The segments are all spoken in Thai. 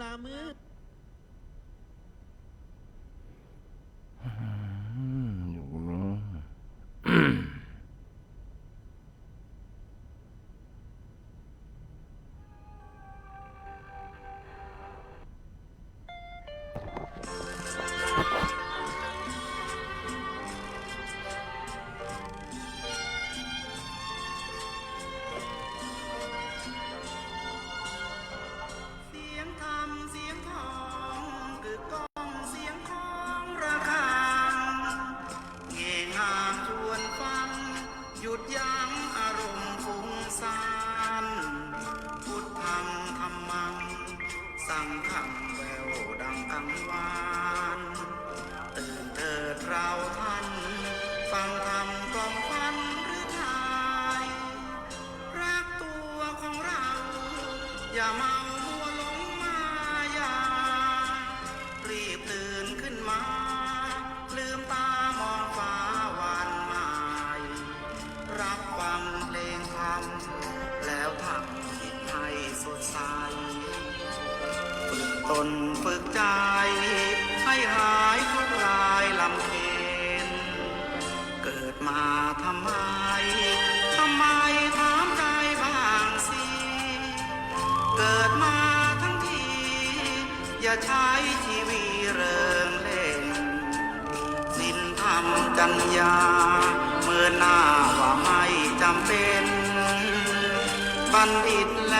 ลามืออยู่นะ เสียงธรรมเสียงทองกึกก้องเสียงของระฆังเงงามชวนฟังหยุดยั้งอารมณ์ฟุ้งซ่านพุทธังธัมมังสังฆังแววดังกังวานตื่นเถิดเราท่านฟังธรรมกล่อมขวัญหรือไทยรักตัวของเราอย่าเมามัวหลงมายารีบตื่นขึ้นมาลืมตามองฟ้าวันใหม่รับฟังเพลงธรรมแล้วทำจิตให้สดใสฝึกตนฝึกใจให้หายทุกข์ลายลำเค็ญเกิดมาทำไมถามใจบ้างสิเกิดมาทั้งทีอย่าใช้ชีวิตเริงเล่นศีลธรรมจัญญาเมื่อหน้าว่าไม่จำเป็นบัณฑิตแล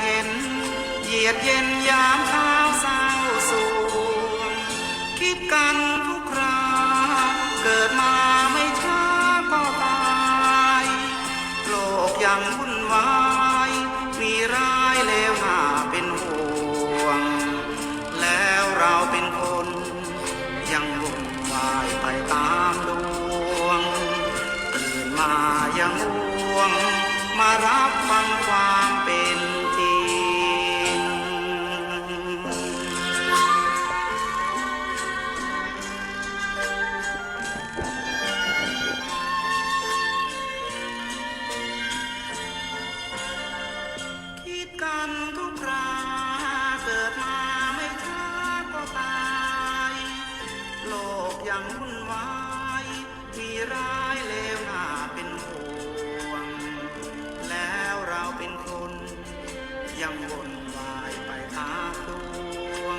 เห็นเหยียดเย็นยามเท้าเศร้าสวงคิดกันทุกคราเกิดมาไม่ช้าก็ตายโลกยังวุ่นวายมีร้ายเลวหน้าเป็นห่วงแล้วเราเป็นคนยังวุ่นวายไปตามดวงตื่นมายังห่วงมารับฟังความเป็นจริงคิดกันทุกคราเกิดมาไม่ช้าก็ตายโลกยังวุ่นวายมีร้ายเลวหน้าเป็นห่วงแล้วเราเป็นคนยังวนวายไปตามดวง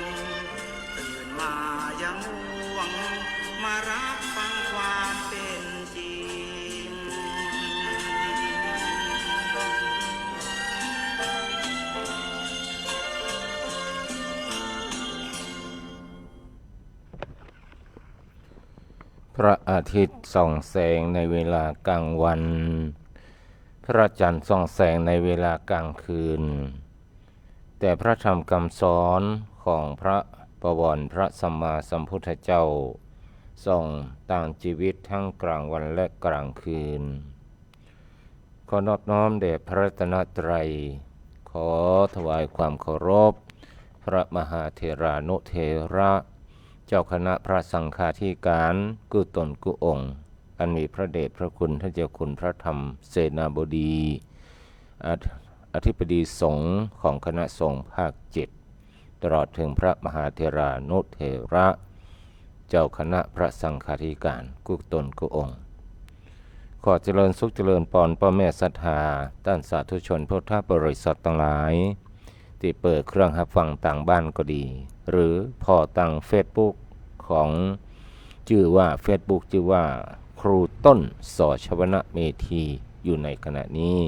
ตื่นมายังห่วงมารับฟังความเป็นจริงพระอาทิตย์ส่องแสงในเวลากลางวัน พระจันทร์ส่องแสงในเวลากลางคืน แต่พระธรรมคำสอนของพระบวรพระสัมมาสัมพุทธเจ้าส่องต่างชีวิตทั้งกลางวันและกลางคืน ขอนอบน้อมแด่พระรัตนตรัย ขอถวายความเคารพพระมหาเถรานุเถระเจ้าคณะพระสังฆาธิการกุตนกุองค์อันมีพระเดชพระคุณท่านเจ้าคุณพระธรรมเสนาบดีอธิบดีสงฆ์ของคณะสงฆ์ภาค7ตลอดถึงพระมหาเถรานุเถระเจ้าคณะพระสังฆาธิการกุตนกุองค์ขอเจริญสุขเจริญปอนพ่อแม่ศรัทธาท่านสาธุชนพุทธบริษัททั้งหลายที่เปิดเครื่องรับฟังต่างบ้านก็ดีหรือพอตั้งเฟซบุ๊กของชื่อว่าเฟซบุ๊กชื่อว่าครูต้นสอชวนะเมธีอยู่ในขณะนี้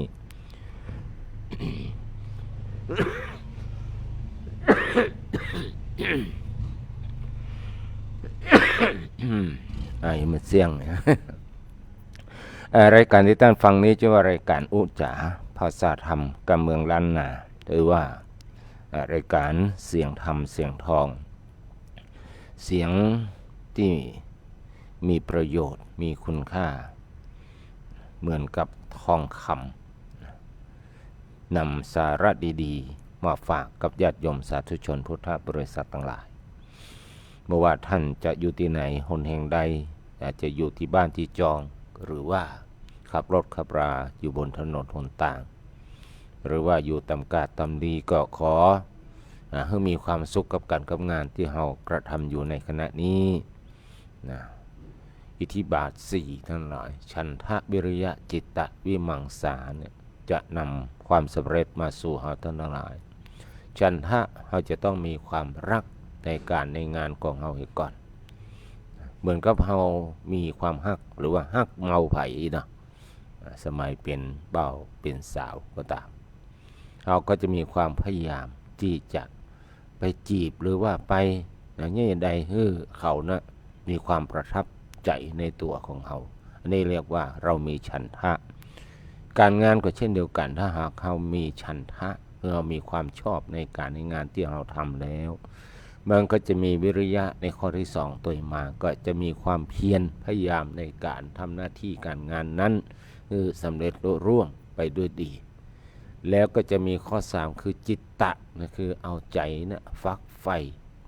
มันเสียงเนี่ย รายการที่ท่านฟังนี้ชื่อว่ารายการอุจจาภาษาธรรมการเมืองล้านนาหรือว่ารายการเสียงธรรมเสียงทองเสียงที่มีประโยชน์มีคุณค่าเหมือนกับทองคำนำสาระดีๆมาฝากกับญาติโยมสาธุชนพุทธบริษัททั้งหลายไม่ว่าท่านจะอยู่ที่ไหนหนแห่งใดอาจจะอยู่ที่บ้านที่จองหรือว่าขับรถขับราอยู่บนถนนหนต่างหรือว่าอยู่ตำกาดตำดีก็ขอ ให้มีความสุขกับการกับงานที่เรากระทำอยู่ในขณะนี้นะอิทธิบาท4ทั้งหลายฉันทะวิริยะจิตตะวิมังสาเนี่ยจะนำความสำเร็จมาสู่เราทั้งหลายฉันทะเราจะต้องมีความรักในการในงานของเราให้ก่อนเหมือนกับเรามีความฮักหรือว่าฮักเมาไผ่นะสมัยเป็นเบาเป็นสาวก็ตามเราก็จะมีความพยายามที่จะไปจีบหรือว่าไปอย่างนี้ใดให้เขานะมีความประทับใจในตัวของเขาอันนี้เรียกว่าเรามีฉันทะการงานก็เช่นเดียวกันถ้าหากเรามีฉันทะเรามีความชอบในการในงานที่เราทำแล้วมันก็จะมีวิริยะในข้อที่2ตัวมาก็จะมีความเพียรพยายามในการทำหน้าที่การงานนั้นคือสำเร็จรุ่ร่วงไปด้วยดีแล้วก็จะมีข้อ3คือจิตตะนะคือเอาใจนะฟักไฟ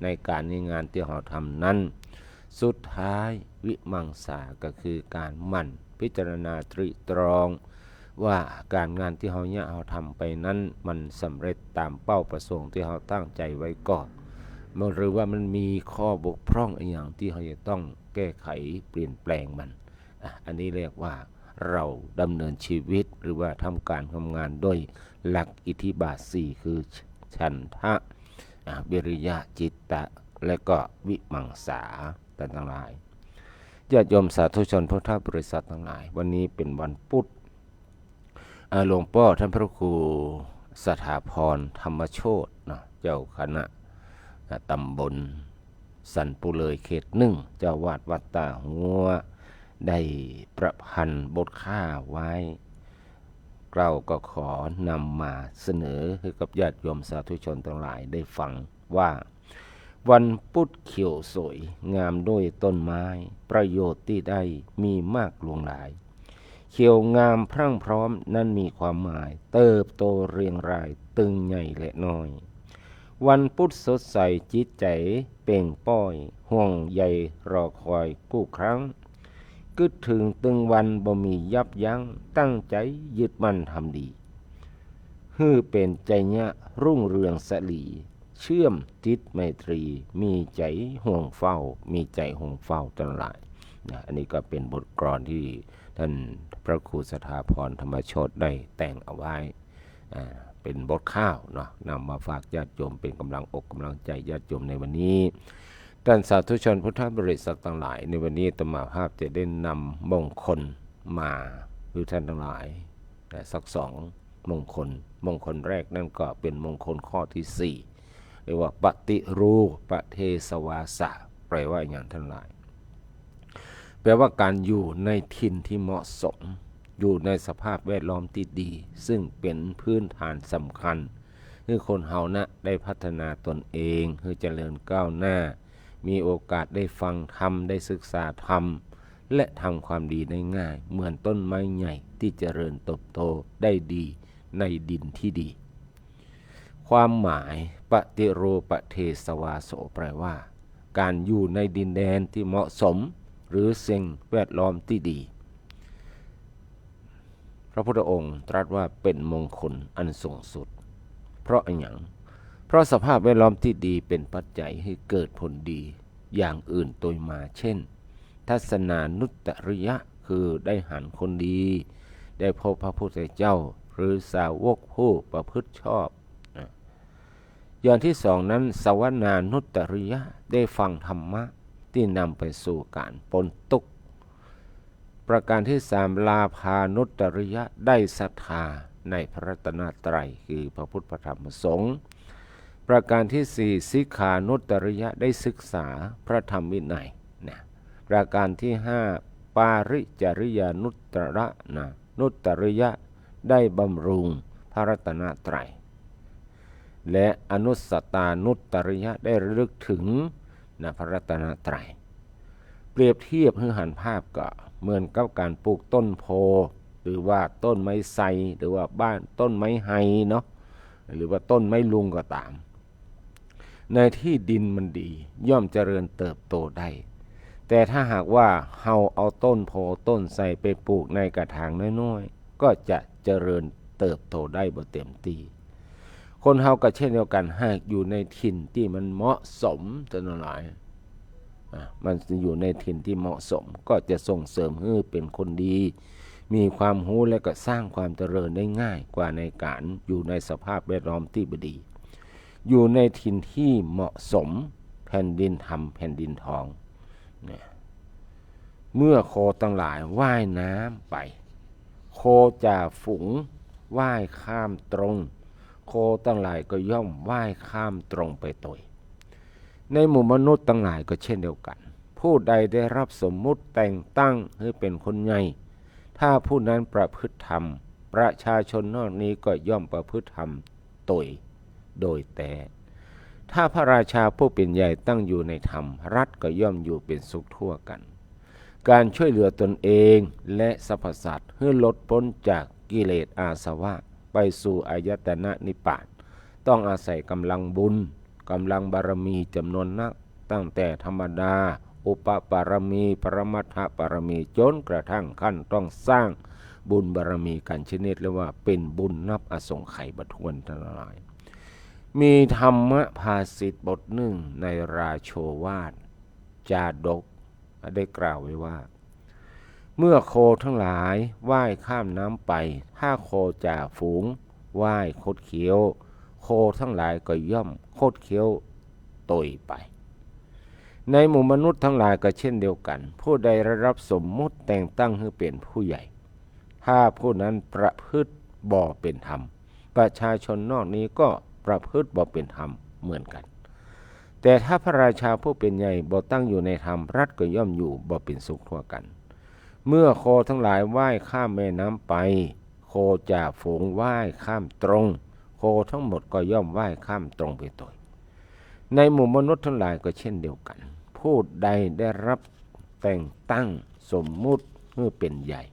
ในการในงานที่เราทำนั้นสุดท้ายวิมังสาก็คือการหมั่นพิจารณาตรีตรองว่าการงานที่เราทำไปนั้นมันสำเร็จตามเป้าประสงค์ที่เราตั้งใจไว้ก่อนหรือว่ามันมีข้อบกพร่องอย่างที่เราจะต้องแก้ไขเปลี่ยนแปลงมันอันนี้เรียกว่าเราดำเนินชีวิตหรือว่าทำการทำงานด้วยหลักอิทธิบาท4คือฉันทะวิริยะจิตตะและก็วิมังสาทั้งหลายญาติโยมสาธุชนพุทธบริษัททั้งหลายวันนี้เป็นวันพุธหลวงพ่อท่านพระครูสถาพรธรรมโชติเจ้าคณะตำบลสันปุเลยเขต1เจ้าวาดวัดตาหัวได้ประพันธ์บทข้าไว้เราก็ขอนำมาเสนอให้กับญาติโยมสาธุชนทั้งหลายได้ฟังว่าวันพุธเขียวสวยงามด้วยต้นไม้ประโยชน์ที่ได้มีมากหลวงหลายเขียวงามพรั่งพร้อมนั่นมีความหมายเติบโตเรียงรายตึงใหญ่และน้อยวันพุธสดใสจิตใจเป่งป้อยห่วงใยรอคอยกู้ครั้งกึดถึงตึงวันบ่มียับยั้งตั้งใจยึดมั่นทำดีฮือเป็นใจญะรุ่งเรืองสลีเชื่อมจิตไมตรีมีใจห่วงเฝ้ามีใจห่วงเฝ้าทั้งหลายอันนี้ก็เป็นบทกลอนที่ท่านพระครูสถาพรธรรมโชติได้แต่งเอาไว้เป็นบทข้าวนำมาฝากญาติโยมเป็นกำลังอกกำลังใจญาติโยมในวันนี้ท่านสาธุชนพุทธบริษัททั้งหลายในวันนี้อาตมาภาพจะได้นำมงคลมาคือท่านทั้งหลายสัก2มงคลแรกนั่นก็เป็นมงคลข้อที่4เรียกว่าปฏิรูปเทสวาสะแปลว่าอย่างท่านหลายแปลว่าการอยู่ในถิ่นที่เหมาะสมอยู่ในสภาพแวดล้อมที่ดีซึ่งเป็นพื้นฐานสำคัญให้คนเฮานะได้พัฒนาตนเองให้เจริญก้าวหน้ามีโอกาสได้ฟังธรรมได้ศึกษาธรรมและทำความดีได้ง่ายเหมือนต้นไม้ใหญ่ที่เจริญเติบโตได้ดีในดินที่ดีความหมายปฏิรูปเทสวาโสแปลว่าการอยู่ในดินแดนที่เหมาะสมหรือสิ่งแวดล้อมที่ดีพระพุทธองค์ตรัสว่าเป็นมงคลอันสูงสุดเพราะอะไรอย่างเพราะสภาพแวดล้อมที่ดีเป็นปัจจัยให้เกิดผลดีอย่างอื่นโดยมาเช่นทัศนานุตตริยะคือได้หันคนดีได้พบพระพุทธเจ้าหรือสาวกผู้ประพฤติชอบอย่างที่2นั้นสวนานุตตริยะได้ฟังธรรมะที่นำไปสู่การปนทุกข์ประการที่3ลาภานุตตริยะได้ศรัทธาในพระรัตนตรัยคือพระพุทธพระธรรมพระสงฆ์ประการที่4สิกขานุตตริยะได้ศึกษาพระธรรมวินัยประการที่5ปาริจริยานุตตระนุตตริยะได้บำรุงพระรัตนตรัยและอนุสตานุตตริยะได้ระลึกถึงพระรัตนตรัยเปรียบเทียบให้หันภาพก็เหมือนกับการปลูกต้นโพหรือว่าต้นไม้ไทรหรือว่าบ้านต้นไม้ไฮเนาะหรือว่าต้นไม้ลุงก็ตามในที่ดินมันดีย่อมเจริญเติบโตได้แต่ถ้าหากว่าเฮาเอาต้นโพต้นไทรไปปลูกในกระถางน้อยๆก็จะเจริญเติบโตได้บ่เต็มที่ค คนเฮาก็เช่นเดียวกันหากอยู่ในถิ่นที่มันเหมาะสมจะนั่นหลายมันอยู่ในถิ่นที่เหมาะสมก็จะส่งเสริมให้เป็นคนดี มีความรู้และก็สร้างความเจริญได้ง่ายกว่าในการอยู่ในสภาพแวดล้อมที่บ่ดีอยู่ในถิ่นที่เหมาะสมแผ่นดินทำแผ่นดินทองเนี่ยเมื่อโคทั้งหลายว่ายน้ำไปโคจ่าฝูงว่ายข้ามตรงโคทั้งหลายก็ย่อมว่ายข้ามตรงไปตัวในหมู่มนุษย์ทั้งหลายก็เช่นเดียวกันผู้ใดได้รับสมมุติแต่งตั้งให้เป็นคนใหญ่ถ้าผู้นั้นประพฤติธรรมประชาชนนอกนี้ก็ย่อมประพฤติธรรมโดยแต่ถ้าพระราชาผู้เป็นใหญ่ตั้งอยู่ในธรรมรัฐก็ย่อมอยู่เป็นสุขทั่วกันการช่วยเหลือตนเองและสรรพสัตว์ให้ลดพ้นจากกิเลสอาสวะไปสู่อายตนะนิพพานต้องอาศัยกำลังบุญกำลังบารมีจำนวนนักตั้งแต่ธรรมดาอุปปารมีปรมัตถปารมีจนกระทั่งขั้นต้องสร้างบุญบารมีกันชนิดเรียกว่าเป็นบุญนับอสงไขยบัทวนทั้งหลายมีธรรมภาษิตบทหนึ่งในราโชวาทจาดกได้กล่าวไว้ว่าเมื่อโคทั้งหลายว่ายข้ามน้ำไปถ้าโคจ่าฝูงว่ายคดเคี้ยวโคทั้งหลายก็ย่อมคดเคี้ยวตยไปในหมู่มนุษย์ทั้งหลายก็เช่นเดียวกันผู้ใดได้รับสมมุติแต่งตั้งให้เป็นผู้ใหญ่ถ้าผู้นั้นประพฤติบ่เป็นธรรมประชาชนนอกนี้ก็ประพฤติบ่เป็นธรรมเหมือนกันแต่ถ้าพระราชาผู้เป็นใหญ่บ่ตั้งอยู่ในธรรมรัฐก็ย่อมอยู่บ่เป็นสุขทั่วกันเมื่อโคทั้งหลายว่ายข้ามแม่น้ำไปโคจ่าฝูงว่ายข้ามตรงโคทั้งหมดก็ย่อมว่ายข้ามตรงไปตัวในหมู่มนุษย์ทั้งหลายก็เช่นเดียวกันผู้ใดได้รับแต่งตั้งสมมุติเมื่อเป็นใหญ่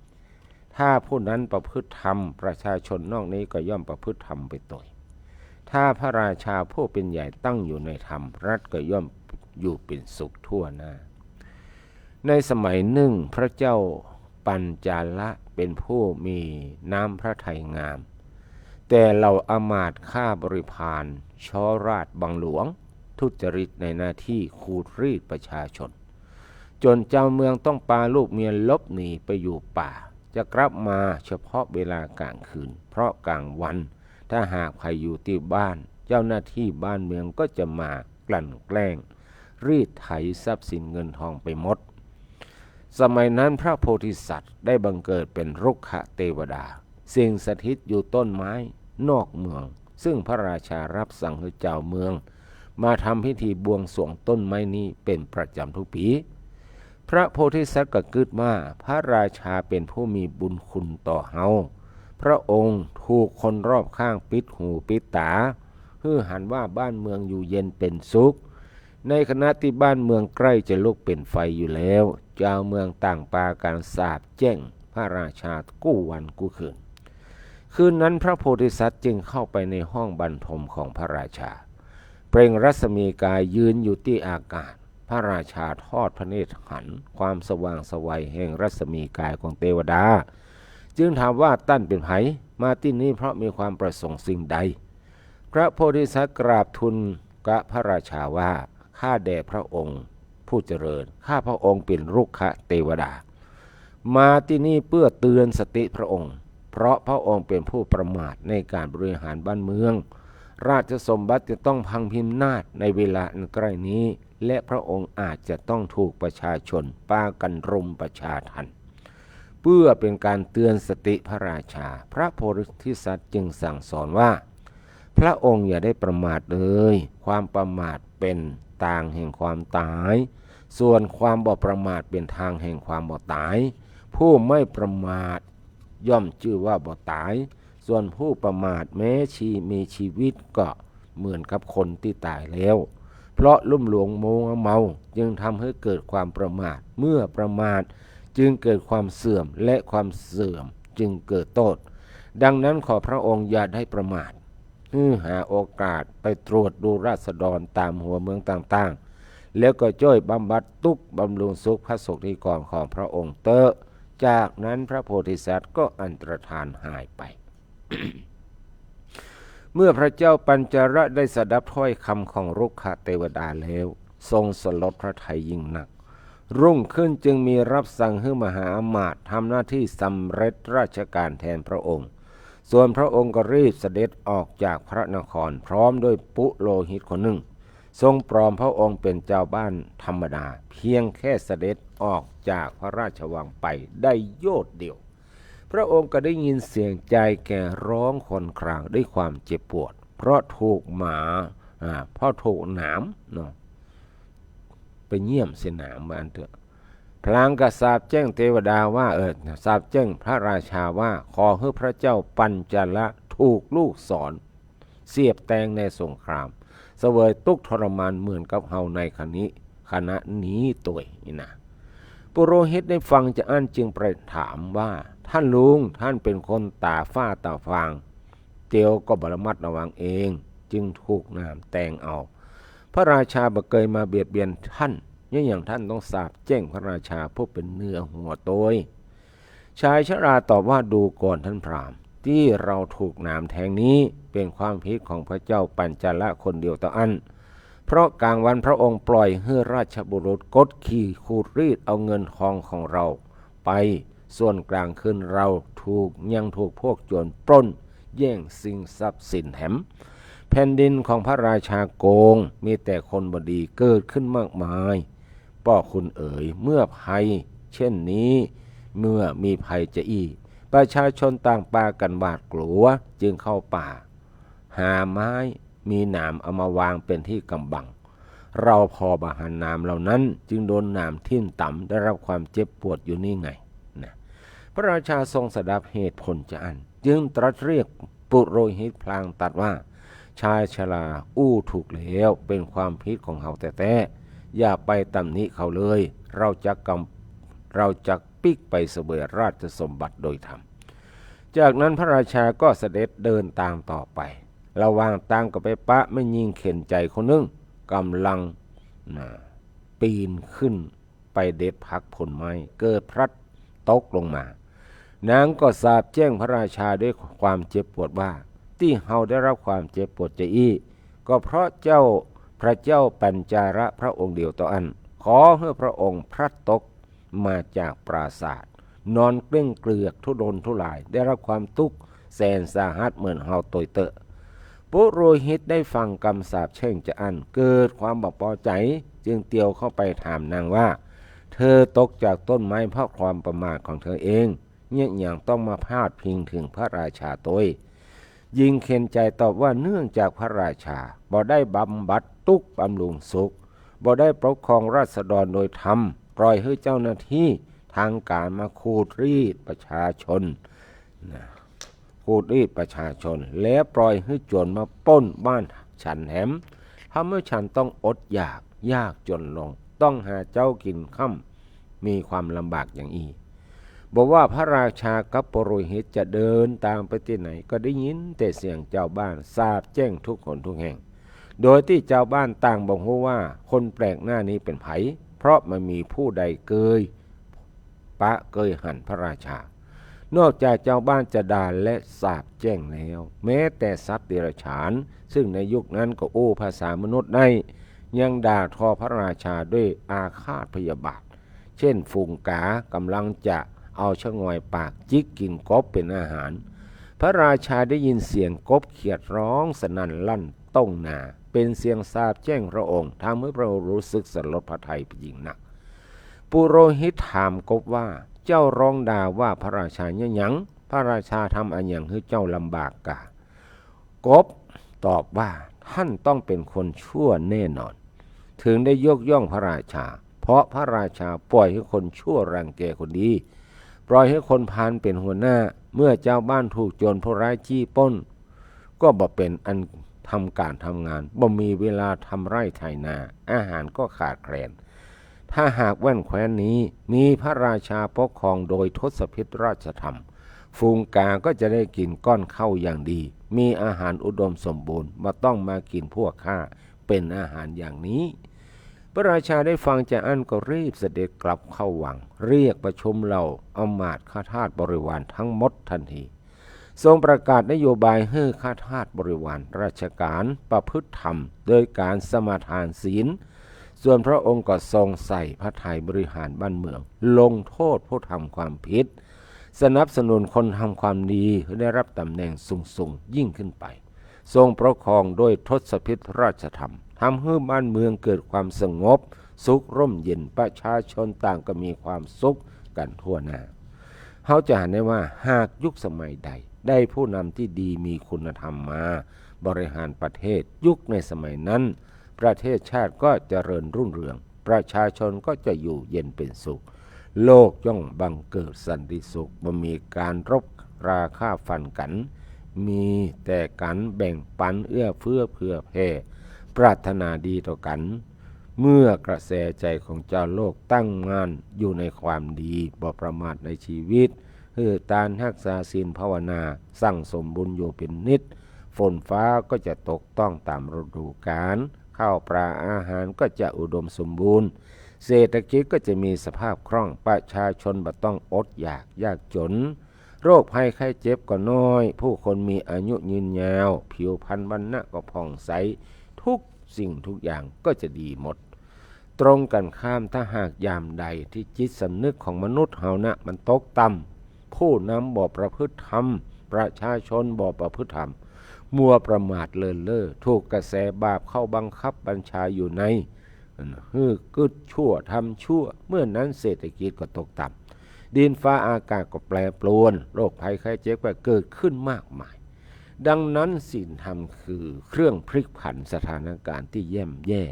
ถ้าผู้นั้นประพฤติธรรมประชาชนนอกนี้ก็ย่อมประพฤติธรรมไปตัวถ้าพระราชาผู้เป็นใหญ่ตั้งอยู่ในธรรมรัฐก็ย่อมอยู่เป็นสุขทั่วหน้าในสมัยหนึ่งพระเจ้าปัญจาละเป็นผู้มีน้ำพระทัยงามแต่เหล่าอมาตย์ข้าบริพารช้อราชบังหลวงทุจริตในหน้าที่ขูดรีดประชาชนจนเจ้าเมืองต้องพาลูกเมียลบหนีไปอยู่ป่าจะกลับมาเฉพาะเวลากลางคืนเพราะกลางวันถ้าหากใครอยู่ที่บ้านเจ้าหน้าที่บ้านเมืองก็จะมากลั่นแกล้งรีดไถทรัพย์สินเงินทองไปหมดสมัยนั้นพระโพธิสัตว์ได้บังเกิดเป็นรุกขเทวดาสิ่งสถิตอยู่ต้นไม้นอกเมืองซึ่งพระราชารับสั่งให้เจ้าเมืองมาทำพิธีบวงสรวงต้นไม้นี้เป็นประจำทุกปีพระโพธิสัตว์ก็คิดว่าพระราชาเป็นผู้มีบุญคุณต่อเฮาพระองค์ถูกคนรอบข้างปิดหูปิดตาฮือหันว่าบ้านเมืองอยู่เย็นเป็นสุขในขณะที่บ้านเมืองใกล้จะลุกเป็นไฟอยู่แล้วเจ้าเมืองต่างปาการสาบแจ้งพระราชากู้วันกู้คืนนั้นพระโพธิสัตว์จึงเข้าไปในห้องบรรทมของพระราชาเปล่งรัศมีกายยืนอยู่ที่อากาศพระราชาทอดพระเนตรหันความสว่างไสวแห่งรัศมีกายของเทวดาจึงถามว่าท่านเป็นไผมาที่นี้เพราะมีความประสงค์สิ่งใดพระโพธิสัตว์กราบทูลกับพระราชาว่าข้าแด่พระองค์ผู้เจริญข้าพระองค์เป็นรุกขเทวดามาที่นี่เพื่อเตือนสติพระองค์เพราะพระองค์เป็นผู้ประมาทในการบริหารบ้านเมืองราชสมบัติจะต้องพังพินาศในเวลาอันใกล้นี้และพระองค์อาจจะต้องถูกประชาชนปากันรุมประชาทันเพื่อเป็นการเตือนสติพระราชาพระโพธิสัตว์จึงสั่งสอนว่าพระองค์อย่าได้ประมาทเลยความประมาทเป็นทางแห่งความตายส่วนความบ่ประมาทเป็นทางแห่งความบ่ตายผู้ไม่ประมาทย่อมชื่อว่าบ่ตายส่วนผู้ประมาทแม้มีชีวิตก็เหมือนกับคนที่ตายแล้วเพราะลุ่มหลงโมงเมาจึงทำให้เกิดความประมาทเมื่อประมาทจึงเกิดความเสื่อมและความเสื่อมจึงเกิดโทษดังนั้นขอพระองค์อย่าได้ประมาทหาโอกาสไปตรวจดูราษฎรตามหัวเมืองต่างๆแล้วก็ช่วยบำบัดทุกข์บำรุงสุขพระสงฆ์นิกรของพระองค์เตอะจากนั้นพระโพธิสัตว์ก็อันตรธานหายไป เมื่อพระเจ้าปัญจาระได้สดับถ้อยคำของรุกขเทวดาแล้วทรงสลดพระทัยยิ่งนักรุ่งขึ้นจึงมีรับสั่งให้มหาอมาตย์ทำหน้าที่สำเร็จราชการแทนพระองค์ส่วนพระองค์ก็รีบเสด็จออกจากพระนครพร้อมด้วยปุโรหิตคนหนึ่งทรงปลอมพระองค์เป็นเจ้าบ้านธรรมดาเพียงแค่เสด็จออกจากพระราชวังไปได้โยชน์เดียวพระองค์ก็ได้ยินเสียงใจแก่ร้องครวญครางด้วยความเจ็บปวดเพราะถูกหมาเพราะถูกหนามเนาะไปเยี่ยมเสนามบ้านเถอะพลางก็สาปแจ้งเทวดาว่าสาปแจ้งพระราชาว่าขอให้พระเจ้าปัญจละถูกลูกศรเสียบแทงในสงครามเสวยทุกข์ทรมานเหมือนกับเฮาในขณะนี้ตัวนี่นะปุโรหิตได้ฟังจะอั้นจึงไปถามว่าท่านลุงท่านเป็นคนตาฝ้าตาฟางเตียวก็บระมัดระวังเองจึงถูกน้ำแตงเอาพระราชาบ่เคยมาเบียดเบียนท่านอย่างท่านต้องสาปแจ้งพระราชาผู้เป็นเนื้อหัวโตยชายชราตอบว่าดูก่อนท่านพราหมณ์ที่เราถูกน้ำแทงนี้เป็นความผิดของพระเจ้าปัญจาละคนเดียวต่ออันเพราะกลางวันพระองค์ปล่อยให้ราชบุรุษกดขี่ขูดรีดเอาเงินทองของเราไปส่วนกลางคืนเรายังถูกพวกโจรปล้นแย่งสิ่งทรัพย์สินแถมแผ่นดินของพระราชาโกงมีแต่คนบดีเกิดขึ้นมากมายป้อคุณเอ๋ยเมื่อภัยเช่นนี้เมื่อมีภัยจะประชาชนต่างปากันหวาดกลัวจึงเข้าป่าหาไม้มีหนามเอามาวางเป็นที่กำบังเราพอบาหันหนามเหล่านั้นจึงโดนหนามทิ่มต่ำได้รับความเจ็บปวดอยู่นี่ไงนะพระราชาทรงสดับเหตุผลจะอันจึงตรัสเรียกปุโรหิตพลางตัดว่าชายชราอู้ถูกแล้วเป็นความผิดของเขาแต่อย่าไปตำหนิเขาเลยเราจะปิกไปเสวยราชสมบัติโดยธรรมจากนั้นพระราชาก็เสด็จเดินตามต่อไประหว่างตามกับไปปะไม่ยิงเข็นใจคนนึงกำลังปีนขึ้นไปเด็ดผักผลไม้เกิดพลัดตกลงมานางก็สาปแจ้งพระราชาด้วยความเจ็บปวดว่าที่เฮาได้รับความเจ็บปวดก็เพราะพระเจ้าปัญจาระพระองค์เดียวต่ออันขอให้พระองค์พลัดตกมาจากปราสาทนอนเกลี้ยงเกลือกทุรนทุรายได้รับความทุกข์แสนสาหัสเหมือนเฮาตัวเตอะปุโรหิตได้ฟังคำสาปแช่งจะอันเกิดความบ่พอใจจึงเตียวเข้าไปถามนางว่าเธอตกจากต้นไม้เพราะความประมาทของเธอเองเนี่ยอย่างต้องมาพาดพิงถึงพระราชาตัวยิงเข็นใจตอบว่าเนื่องจากพระราชาบ่ได้บำบัดทุกข์บำรุงสุขบ่ได้ปกครองราษฎรโดยธรรมปล่อยให้เจ้าหน้าที่ทางการมาขูดรีดประชาชนแล้วปล่อยให้โจรมาปล้นบ้านฉันแถมทำให้ฉันต้องอดยากจนลงต้องหาเจ้ากินค่ำมีความลำบากอย่างอีบอกว่าพระราชากับปุโรหิตจะเดินตามไปที่ไหนก็ได้ยินแต่เสียงเจ้าบ้านสาปแจ้งทุกคนทุกแห่งโดยที่เจ้าบ้านต่างบอกว่าคนแปลกหน้านี้เป็นไผเพราะมันมีผู้ใดเกยหั่นพระราชานอกจากเจ้าบ้านจะด่าและสาปแจ้งแล้วแม้แต่สัตว์เดรัจฉานซึ่งในยุคนั้นก็โอ้ภาษามนุษย์ได้ยังด่าทอพระราชาด้วยอาฆาตพยาบาทเช่นฝูงกากำลังจะเอาชะงอยปากจิกกินกบเป็นอาหารพระราชาได้ยินเสียงกบเขียดร้องสนั่นลั่นต้องนาเป็นเสียงสาปแจ้งพระองค์ทำให้พระองค์รู้สึกสลดพระทัยยิ่งนักปุโรหิตถามกบว่าเจ้าร้องด่าว่าพระราชาเนี่ยหยังพระราชาทำอันอย่างให้เจ้าลำบากกากบตอบว่าท่านต้องเป็นคนชั่วแน่นอนถึงได้ยกย่องพระราชาเพราะพระราชาปล่อยให้คนชั่วรังแกคนดีปล่อยให้คนพาลเป็นหัวหน้าเมื่อเจ้าบ้านถูกโจรผู้ร้ายจี้ปล้นก็บ่เป็นอันทำการทำงานบ่มีเวลาทำไร่ไถนาอาหารก็ขาดแคลนถ้าหากแว่นแคว้นนี้มีพระราชาปกครองโดยทศพิธราชธรรมฝูงกาก็จะได้กินก้อนข้าวอย่างดีมีอาหารอุดมสมบูรณ์มาต้องมากินพวกข้าเป็นอาหารอย่างนี้พระราชาได้ฟังจากอันก็รีบเสด็จกลับเข้าวังเรียกประชุมเหล่าอมาตย์ข้าทาสบริวารทั้งหมดทันที ทรงประกาศนโยบายให้ข้าทาสบริวารราชการประพฤติธรรมโดยการสมาทานศีลส่วนพระองค์ก็ทรงใส่พระทัยบริหารบ้านเมืองลงโทษผู้ทำความผิดสนับสนุนคนทำความดีให้ได้รับตำแหน่งสูงยิ่งขึ้นไปทรงปกครองโดยทศพิธราชธรรมทำให้บ้านเมืองเกิดความสงบสุขร่มเย็นประชาชนต่างก็มีความสุขกันทั่วหน้าเขาจะเห็นได้ว่าหากยุคสมัยใดได้ผู้นำที่ดีมีคุณธรรมมาบริหารประเทศยุคในสมัยนั้นประเทศชาติก็เจริญรุ่งเรืองประชาชนก็จะอยู่เย็นเป็นสุขโลกย่อมบังเกิดสันติสุขบ่มีการรบราฆ่าฟันกันมีแต่การแบ่งปันเอื้อเฟื้อเผื่อแผ่ปรารถนาดีต่อกันเมื่อกระแสใจของเจ้าโลกตั้งมั่นอยู่ในความดีบ่ประมาทในชีวิตตานรักษาศีลภาวนาสั่งสมบุญอยู่เป็นนิดฝนฟ้าก็จะตกต้องตามฤดูกาลข้าวปลาอาหารก็จะอุดมสมบูรณ์เศรษฐกิจก็จะมีสภาพคล่องประชาชนบ่ต้องอดอยากยากจนโรคภัยไข้เจ็บก็น้อยผู้คนมีอายุยืนยาวผิวพรรณวรรณะก็ผ่องใสทุกสิ่งทุกอย่างก็จะดีหมดตรงกันข้ามถ้าหากยามใดที่จิตสำนึกของมนุษย์เฮานะมันตกต่ำผู้นำบ่ประพฤติธรรมประชาชนบ่ประพฤติธรรมมัวประมาทเลินเล่อถูกกระแสบาปเข้าบังคับบัญชาอยู่ในกึดชั่วทำชั่วเมื่อนั้นเศรษฐกิจก็ตกต่ำดินฟ้าอากาศก็แปรปรวนโรคภัยไข้เจ็บก็เกิดขึ้นมากมายดังนั้นศีลธรรมคือเครื่องพลิกผันสถานการณ์ที่ย่ำแย่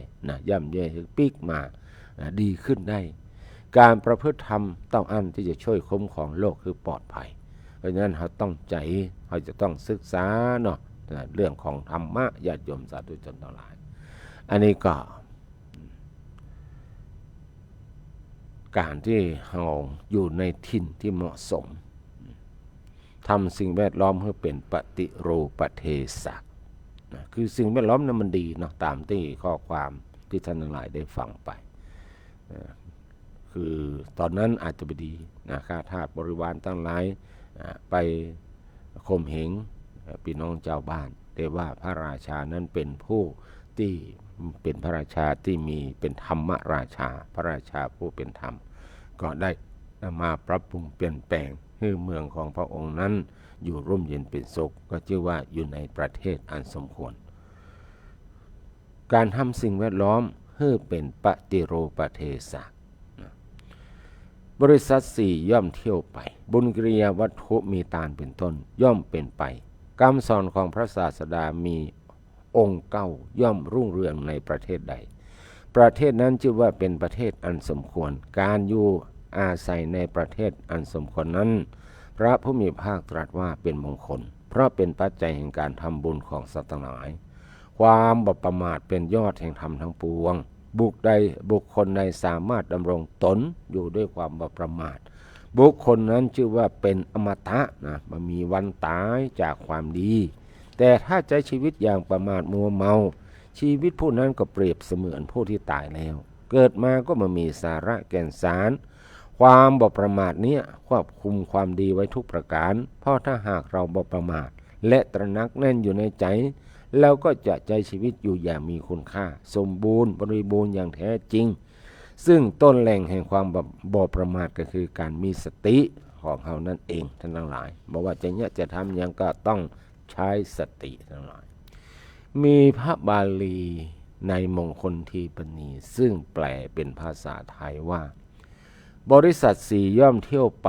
พลิกมาดีขึ้นได้การประพฤติธรรมต้องอันที่จะช่วยคุ้มครองโลกคือปลอดภัยเพราะฉะนั้นเราต้องใจเราจะต้องศึกษาเนาะเรื่องของธรรมะญาติโยมสาธุชนทั้งหลายอันนี้ก็การที่เราอยู่ในถิ่นที่เหมาะสมทำสิ่งแวดล้อมให้เป็นปฏิโรปเทศะคือสิ่งแวดล้อมนั้นมันดีเนาะตามที่ข้อความที่ท่านทั้งหลายได้ฟังไปคือตอนนั้นอาจจะไม่ดีข้าทาสบริวารทั้งหลายไปข่มเหงพี่น้องเจ้าบ้านแต่ว่าพระราชานั้นเป็นผู้ที่เป็นพระราชาที่มีเป็นธรรมราชาพระราชาผู้เป็นธรรมก็ได้มาปรับปรุงเปลี่ยนแปลงให้เมืองของพระองค์นั้นอยู่ร่มเย็นเป็นสุขก็ชื่อว่าอยู่ในประเทศอันสมควรการทำสิ่งแวดล้อมให้เป็นปฏิโรปเทศะบริษัทสี่ย่อมเที่ยวไปบุญกิริยาวัตถุมีตานเป็นต้นย่อมเป็นไปคำสอนของพระศาสดามีองค์เก้าย่อมรุ่งเรืองในประเทศใดประเทศนั้นชื่อว่าเป็นประเทศอันสมควรการอยู่อาศัยในประเทศอันสมควรนั้นพระผู้มีภาคตรัสว่าเป็นมงคลเพราะเป็นปัจจัยแห่งการทำบุญของสัตว์ทั้งหลายความบ่ประมาทเป็นยอดแห่งธรรมทั้งปวงบุคคลใดสามารถดำรงตนอยู่ด้วยความบ่ประมาทบุคคลนั้นชื่อว่าเป็นอมตะมันมีวันตายจากความดีแต่ถ้าใจชีวิตอย่างประมาทมัวเมาชีวิตผู้นั้นก็เปรียบเสมือนผู้ที่ตายแล้วเกิดมาก็มามีสาระแก่นสารความบ่ประมาทนี้ควบคุมความดีไว้ทุกประการเพราะถ้าหากเราบ่ประมาทและตระหนักแน่นอยู่ในใจเราก็จะใจชีวิตอยู่อย่างมีคุณค่าสมบูรณ์บริบูรณ์อย่างแท้จริงซึ่งต้นแหล่งแห่งความบ่ประมาทก็คือการมีสติของเรานั่นเองท่านทั้งหลายบอกว่าจะทำยังก็ต้องใช้สติทั้งหลายมีพระบาลีในมงคลทีปณีซึ่งแปลเป็นภาษาไทยว่าบริษัทสี่ย่อมเที่ยวไป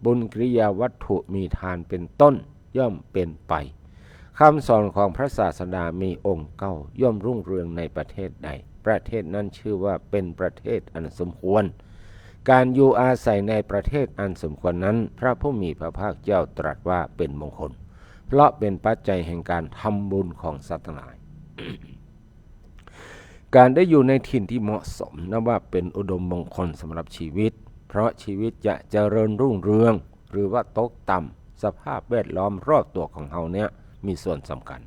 บุญกิริยาวัตถุมีทานเป็นต้นย่อมเป็นไปคำสอนของพระศาสดามีองค์เก้าย่อมรุ่งเรืองในประเทศใดประเทศนั้นชื่อว่าเป็นประเทศอันสมควรการอยู่อาศัยในประเทศอันสมควรนั้นพระผู้มีพระภาคเจ้าตรัสว่าเป็นมงคลเพราะเป็นปัจจัยแห่งการทำบุญของสัตว์ทั้งหลาย การได้อยู่ในถิ่นที่เหมาะสมนับว่าเป็นอุดมมงคลสำหรับชีวิตเพราะชีวิตจะเจริญรุ่งเรืองหรือว่าตกต่ำสภาพแวดล้อมรอบตัวของเราเนี่ยมีส่วนสำคัญ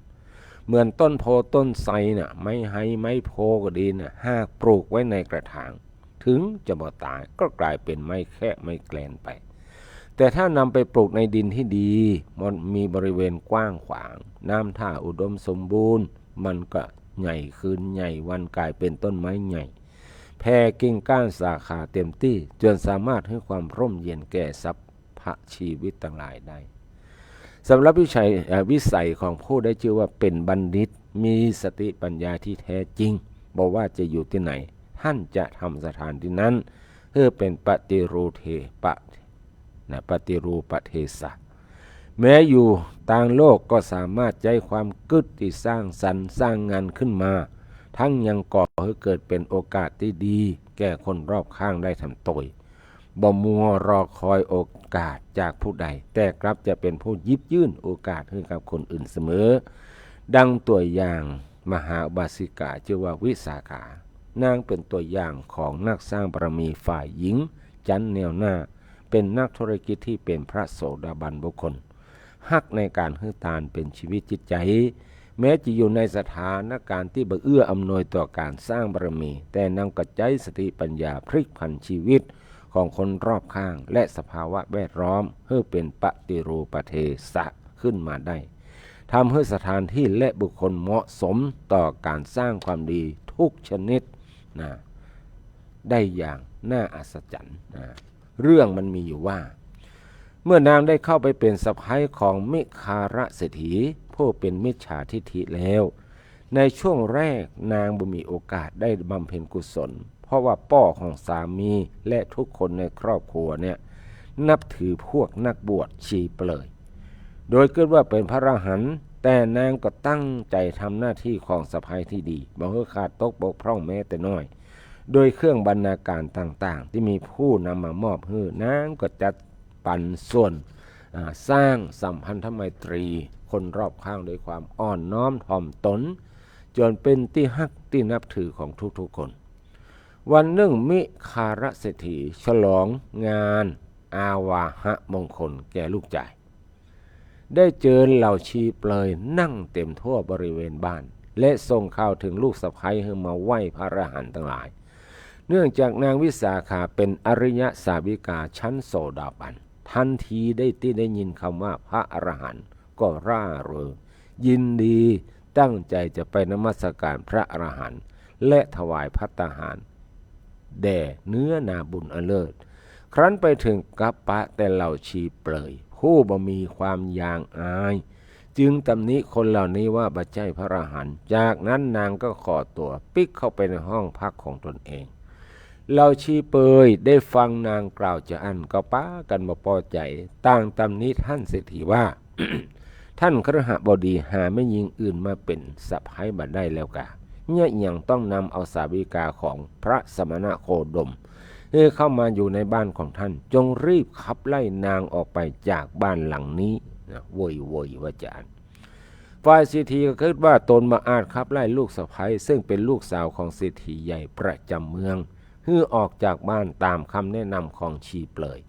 เหมือนต้นโพต้นไทรเนี่ยไม้โพก็ดีนะหากปลูกไว้ในกระถางถึงจะบ่ตายก็กลายเป็นไม้แค่ไม้แกลนไป แต่ถ้านำไปปลูกในดินที่ดีมันมีบริเวณกว้างขวางน้ำท่าอุดมสมบูรณ์มันก็ใหญ่คืนใหญ่วันกลายเป็นต้นไม้ใหญ่แผ่กิ่งก้านสาขาเต็มที่จนสามารถให้ความร่มเย็นแก่สรรพชีวิตต่างหลายได้สำหรับวิสัยของผู้ได้ชื่อว่าเป็นบัณฑิตมีสติปัญญาที่แท้จริงบอกว่าจะอยู่ที่ไหนท่านจะทำสถานที่นั้นเพื่อเป็นปฏิรูปเทศะแม้อยู่ต่างโลกก็สามารถใจความกึศที่สร้างสรรค์สร้างงานขึ้นมาทั้งยังก่อให้เกิดเป็นโอกาสที่ดีแก่คนรอบข้างได้ทำตยบ่มัวรอคอยโอกาสจากผู้ใดแต่กลับจะเป็นผู้ยิบยื่นโอกาสให้กับคนอื่นเสมอดังตัวอย่างมหาบาสิกาชื่อว่าวิสาขานางเป็นตัวอย่างของนักสร้างบารมีฝ่ายหญิงจันแนวหน้าเป็นนักธุรกิจที่เป็นพระโสดาบันบุคคลฮักในการให้ทานเป็นชีวิตจิตใจแม้จะอยู่ในสถานการณ์ที่บ่เอื้ออำนวยต่อการสร้างบารมีแต่นางก็ใช้สติปัญญาพลิกผันชีวิตของคนรอบข้างและสภาวะแวดล้อมเพื่อเป็นปฏิรูปเทศะขึ้นมาได้ทำให้สถานที่และบุคคลเหมาะสมต่อการสร้างความดีทุกชนิดนะได้อย่างน่าอัศจรรย์นะเรื่องมันมีอยู่ว่าเมื่อนางได้เข้าไปเป็นสะใภ้ของมิคาระเศรษฐีผู้เป็นมิจฉาทิฐิแล้วในช่วงแรกนางบ่มีโอกาสได้บำเพ็ญกุศลเพราะว่าป้อของสามีและทุกคนในครอบครัวเนี่ยนับถือพวกนักบวชชีเปลือยโดยคิดว่าเป็นพระอรหันต์แต่นางก็ตั้งใจทำหน้าที่ของสะใภ้ที่ดีบ่ให้ขาดตกบกพร่องแม้แต่น้อยโดยเครื่องบรรณาการต่างๆที่มีผู้นำมามอบให้นางก็จัดปันส่วนสร้างสัมพันธไมตรีคนรอบข้างด้วยความอ่อนน้อมถ่อมตนจนเป็นที่ฮักที่นับถือของทุกๆคนวันหนึ่งมิคาระเศรษฐีฉลองงานอาวาหะมงคลแก่ลูกชายได้เจอเหล่าชีเปลยนั่งเต็มทั่วบริเวณบ้านและส่งข่าวถึงลูกสะใภ้ให้มาไหว้พระอรหันต์ทั้งหลายเนื่องจากนางวิสาขาเป็นอริยสาวิกาชั้นโสดาบันทันทีได้ยินคำว่าพระอรหันต์ก็ร่าเริงยินดีตั้งใจจะไปนมัสการพระอรหันต์และถวายภัตตาหารแด่เนื้อนาบุญอเลิศครั้นไปถึงกัปปะแต่เหล่าชีเปลยผู้บ่มีความยางอายจึงตำหนิคนเหล่านี้ว่าบ่ใช่พระอรหันต์จากนั้นนางก็ขอตัวปิกเข้าไปในห้องพักของตนเองเราชีเปยได้ฟังนางกล่าวจะอันก็ป้ากันบ่พอใจต่างตำหนิท่านเศรษฐีว่า ท่านคฤหบดีหาไม่ยิงอื่นมาเป็นสะใภ้บัดได้แล้วกะเนี่ยยังต้องนำเอาสาวิกาของพระสมณโคดมให้เข้ามาอยู่ในบ้านของท่านจงรีบขับไล่นางออกไปจากบ้านหลังนี้นะโวยว่าจารย์ฝ่ายเศรษฐีก็คิดว่าตนมาอาจขับไล่ลูกสะใภ้ซึ่งเป็นลูกสาวของเศรษฐีใหญ่ประจำเมืองให้ออกจากบ้านตามคำแนะนำของชีเปลย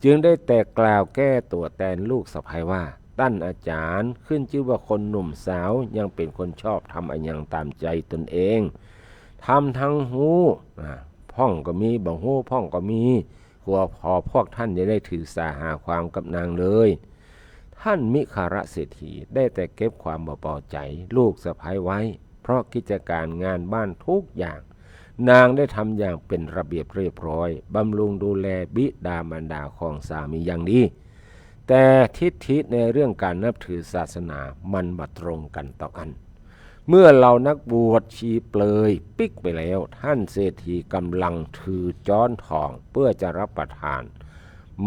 จึงได้แต่กล่าวแก้ตัวแทนลูกสะใภ้ว่าตั้นอาจารย์ขึ้นชื่อว่าคนหนุ่มสาวยังเป็นคนชอบทำอะไรอย่างตามใจตนเองทำทั้งหูพ่องก็มีบ่หูพ่องก็มีหัวพอพวกท่านจะได้ถือสาหาความกับนางเลยท่านมิคาระเศรษฐีได้แต่เก็บความบ่พอใจลูกสะใภ้ไว้เพราะกิจการงานบ้านทุกอย่างนางได้ทำอย่างเป็นระเบียบเรียบร้อยบำรุงดูแลบิดามารดาของสามีอย่างดีแต่ทิฏฐิในเรื่องการนับถือศาสนามันมาตรงกันต่ออันเมื่อเรานักบวชชีเปลยปิกไปแล้วท่านเศรษฐีกำลังถือจ้อนทองเพื่อจะรับประทาน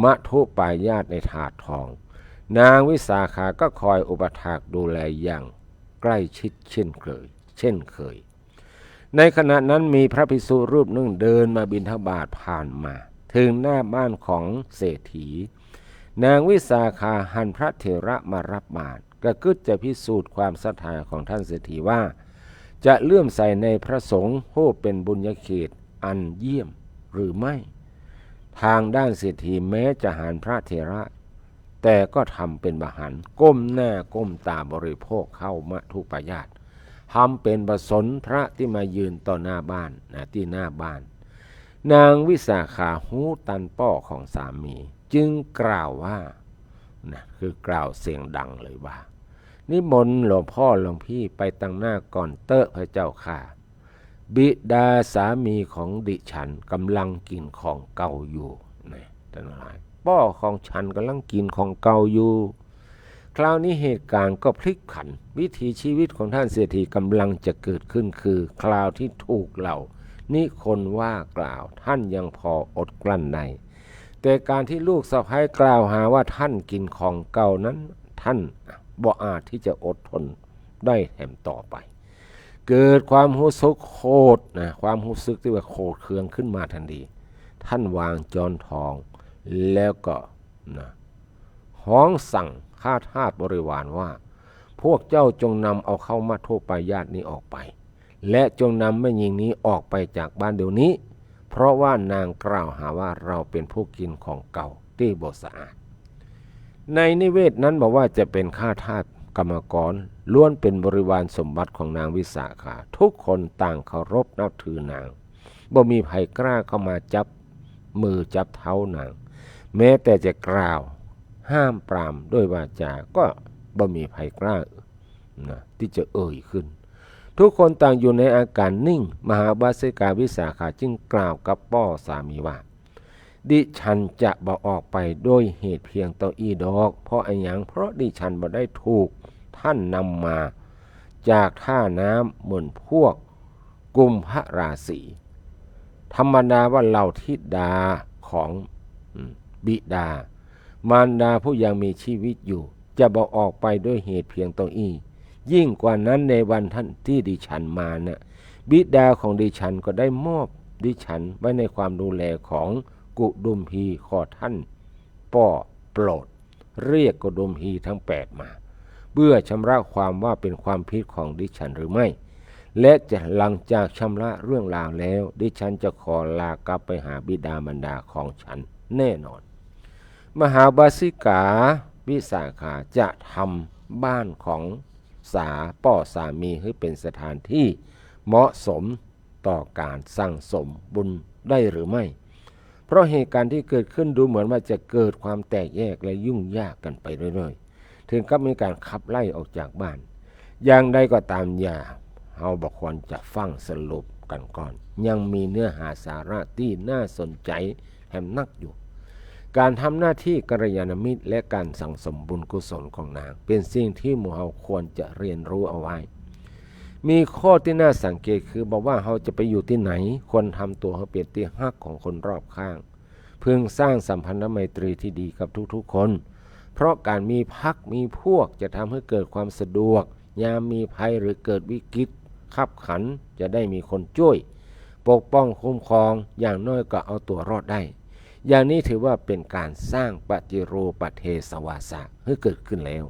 มัทุปายาตในถาดทองนางวิสาขาก็คอยอุปถากดูแลอย่างใกล้ชิดเช่นเคยในขณะนั้นมีพระภิกษุรูปหนึ่งเดินมาบิณฑบาตผ่านมาถึงหน้าบ้านของเศรษฐีนางวิสาขาหันพระเถระมารับบาตรก็คิดจะพิสูจน์ความศรัทธาของท่านเศรษฐีว่าจะเลื่อมใสในพระสงฆ์ผู้เป็นบุญญาเขตอันเยี่ยมหรือไม่ทางด้านเศรษฐีแม้จะหันพระเถระแต่ก็ทำเป็นบหันก้มหน้าก้มตาบริโภคเข้ามัทุปายาตทำเป็นประสนพระที่มายืนต่อหน้าบ้านที่หน้าบ้านนางวิสาขาหูตันป้อของสามี จึงกล่าวว่านะคือกล่าวเสียงดังเลยว่านิมนต์หลวงพ่อหลวงพี่ไปตั้งหน้าก่อนเตอะพระเจ้าค่ะบิดาสามีของดิฉันกำลังกินของเก่าอยู่นะท่านหลายพ่อของฉันกำลังกินของเก่าอยู่คราวนี้เหตุการณ์ก็พลิกผันวิถีชีวิตของท่านเศรษฐีกำลังจะเกิดขึ้นคือคราวที่ถูกเหล่านิคนว่ากล่าวท่านยังพออดกลั้นในแต่การที่ลูกสะใภ้กล่าวหาว่าท่านกินของเก่านั้นท่านบ่อาจที่จะอดทนได้แถมต่อไปเกิดความรู้สึกโคตรนะความรู้สึกที่ว่าโคตรเคืองขึ้นมาทันทีท่านวางจอนทองแล้วก็นะห้องสั่งข้าทาสบริวารว่าพวกเจ้าจงนำเอาเข้ามาโทปายาตนี้ออกไปและจงนำแม่หญิงนี้ออกไปจากบ้านเดี๋ยวนี้เพราะว่านางกล่าวหาว่าเราเป็นผู้กินของเก่าที่บ่สะอาดในนิเวศนั้นบอกว่าจะเป็นข้าทาสกรรมกรล้วนเป็นบริวารสมบัติของนางวิสาขาทุกคนต่างเคารพนับถือนางบ่มีใครกล้าเข้ามาจับมือจับเท้านางแม้แต่จะกล่าวห้ามปรามด้วยวาจาก็บ่มีใครกล้านะที่จะเอ่ยขึ้นทุกคนต่างอยู่ในอาการนิ่งมหาบาสิกาวิสาขาจึงกล่าวกับป้อสามีว่าดิฉันจะบ่ออกไปด้วยเหตุเพียงเต้าอี้ดอกเพราะอะไรอย่างเพราะดิฉันบ่ได้ถูกท่านนำมาจากท่าน้ำเหมือนพวกกุมพระราศีธรรมดาว่าเหล่าธิดาของบิดามารดาผู้ยังมีชีวิตอยู่จะบ่ออกไปด้วยเหตุเพียงเต้าอี้ยิ่งกว่านั้นในวันท่านที่ดิฉันมานะบิดาของดิฉันก็ได้มอบดิฉันไว้ในความดูแลของกุดุมพีขอท่านป้อโปรดเรียกกุดุมพีทั้ง8มาเพื่อชำระความว่าเป็นความผิดของดิฉันหรือไม่และจะหลังจากชำระเรื่องราวแล้วดิฉันจะขอลากลับไปหาบิดามารดาของฉันแน่นอนมหาบาสิกาวิสาขาจะทำบ้านของสาป้อสามีให้เป็นสถานที่เหมาะสมต่อการสั่งสมบุญได้หรือไม่เพราะเหตุการณ์ที่เกิดขึ้นดูเหมือนว่าจะเกิดความแตกแยกและยุ่งยากกันไปเรื่อยๆถึงกับมีการขับไล่ออกจากบ้านอย่างใดก็ตามอย่าเราบอกควรจะฟังสรุปกันก่อนยังมีเนื้อหาสาระที่น่าสนใจแถมนักอยู่การทำหน้าที่กัลยาณมิตรและการสั่งสมบุญกุศลของนางเป็นสิ่งที่หมู่เราควรจะเรียนรู้เอาไว้มีข้อที่น่าสังเกตคือบอกว่าเราจะไปอยู่ที่ไหนควรทำตัวให้เป็นที่ฮักของคนรอบข้างพึงสร้างสัมพันธไมตรีที่ดีกับทุกๆคนเพราะการมีพรรคมีพวกจะทำให้เกิดความสะดวกยามมีภัยหรือเกิดวิกฤตขับขันจะได้มีคนช่วยปกป้องคุ้มครองอย่างน้อยก็เอาตัวรอดได้อย่างนี้ถือว่าเป็นการสร้างปฏิรูปประเทศวาสะให้เกิดขึ้นแล้ว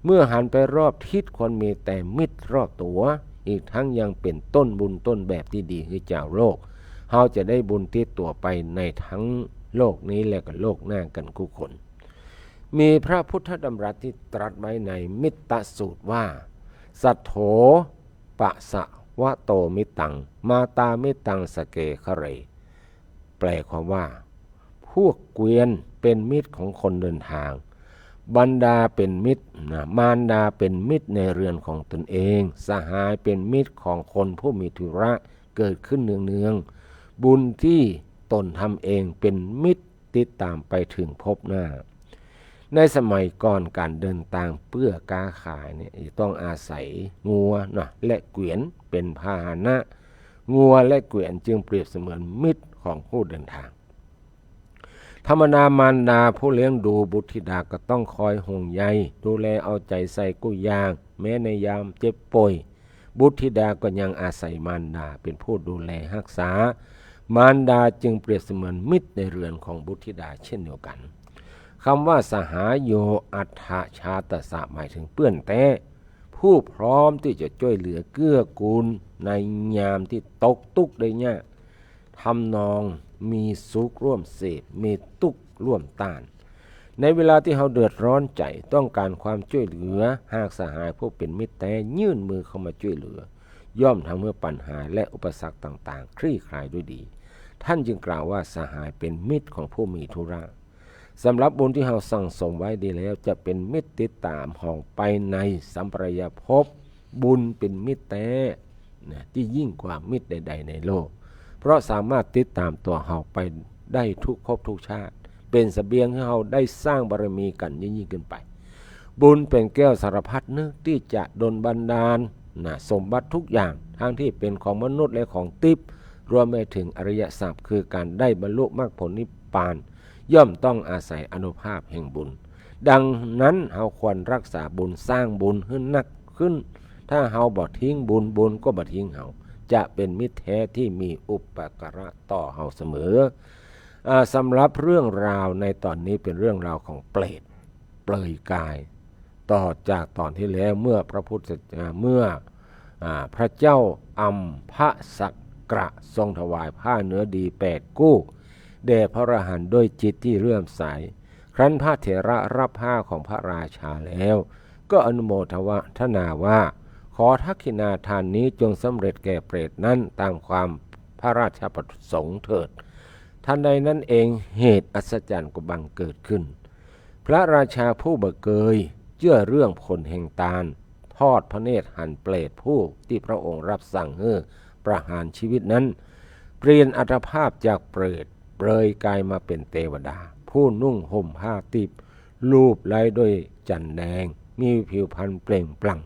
เมื่อหันไปรอบทิศควรมีแต่มิตรรอบตัวอีกทั้งยังเป็นต้นบุญต้นแบบที่ดีให้เจ้าโลกเราจะได้บุญติดตัวไปในทั้งโลกนี้และก็โลกหน้ากันทุกคนมีพระพุทธดำรัสที่ตรัสไว้ในมิตรสูตรว่าสัทโธปะสะวะโตมิตังมาตามิตังสเกคะเรแปลความว่าพวกเกวียนเป็นมิตรของคนเดินทางบรรดาเป็นมิตรมารดาเป็นมิตรในเรือนของตนเองสหายเป็นมิตรของคนผู้มีธุระเกิดขึ้นเนืองๆบุญที่ตนทำเองเป็นมิตรติดตามไปถึงพบหน้าในสมัยก่อนการเดินทางเพื่อค้าขายเนี่ยต้องอาศัยงัวและเกวียนเป็นพาหนะงัวและเกวียนจึงเปรียบเสมือนมิตรของผู้เดินทางธรรมดามารดาผู้เลี้ยงดูบุตรธิดาก็ต้องคอยห่วงใยดูแลเอาใจใส่กู้ยางแม้ในยามเจ็บป่วยบุตรธิดาก็ยังอาศัยมารดาเป็นผู้ดูแลรักษามารดาจึงเปรียบเสมือนมิตรในเรือนของบุตรธิดาเช่นเดียวกันคำว่าสหายโยอัฏฐชาตสะหมายถึงเปื้อนแต้ผู้พร้อมที่จะช่วยเหลือเกื้อกูลในยามที่ตกทุกข์ได้ยากทำนองมีสุขร่วมเสพมีทุกข์ร่วมต้านในเวลาที่เราเดือดร้อนใจต้องการความช่วยเหลือหากสหายผู้เป็นมิตรแท้ยื่นมือเข้ามาช่วยเหลือย่อมทำให้ปัญหาและอุปสรรคต่างๆคลี่คลายด้วยดีท่านจึงกล่าวว่าสหายเป็นมิตรของผู้มีธุระ สำหรับบุญที่เราสั่งสมไว้ดีแล้วจะเป็นมิตรติดตามห้องไปในสัมปรายภพบุญเป็นมิตรแต่ที่ยิ่งกว่ามิตรใดๆในโลกเพราะสามารถติดตามตัวเราไปได้ทุกภพทุกชาติเป็นเสบียงให้เราได้สร้างบารมีกันยิ่งขึ้นไปบุญเป็นแก้วสารพัดนึกที่จะดลบันดาลสมบัติทุกอย่างทั้งที่เป็นของมนุษย์และของทิพย์รวมไปถึงอริยสัจคือการได้บรรลุมรรคผลนิพพานย่อมต้องอาศัยอานุภาพแห่งบุญดังนั้นเราควรรักษาบุญสร้างบุญให้นักขึ้นถ้าเราบ่ทิ้งบุญบุญก็บ่ทิ้งเราจะเป็นมิตรแท้ที่มีอุปการะต่อเราเสมอสำหรับเรื่องราวในตอนนี้เป็นเรื่องราวของเปรตเปลือยกายต่อจากตอนที่แล้วเมื่อพระพุทธพระเจ้าอัมพสักกระทรงถวายผ้าเนื้อดี8 กู้แด่พระอรหันต์ด้วยจิตที่เลื่อมใสครั้นพระเถระรับผ้าของพระราชาแล้วก็อนุโมทนาว่าขอทักขิณาทานนี้จงสำเร็จแก่เปรตนั้นตามความพระราชประสงค์เถิดทันใดนั้นเองเหตุอัศจรรย์ก็บังเกิดขึ้นพระราชาผู้เบิกเกยเชื่อเรื่องผลแห่งตาลทอดพระเนตรหันเปรตผู้ที่พระองค์รับสั่งให้ประหารชีวิตนั้นเปลี่ยนอัตภาพจากเปรตเปลยกายมาเป็นเทวดาผู้นุ่งห่มผ้าติบรูปไล้ด้วยจันแดงมีผิวพรรณเปล่งปลั่ง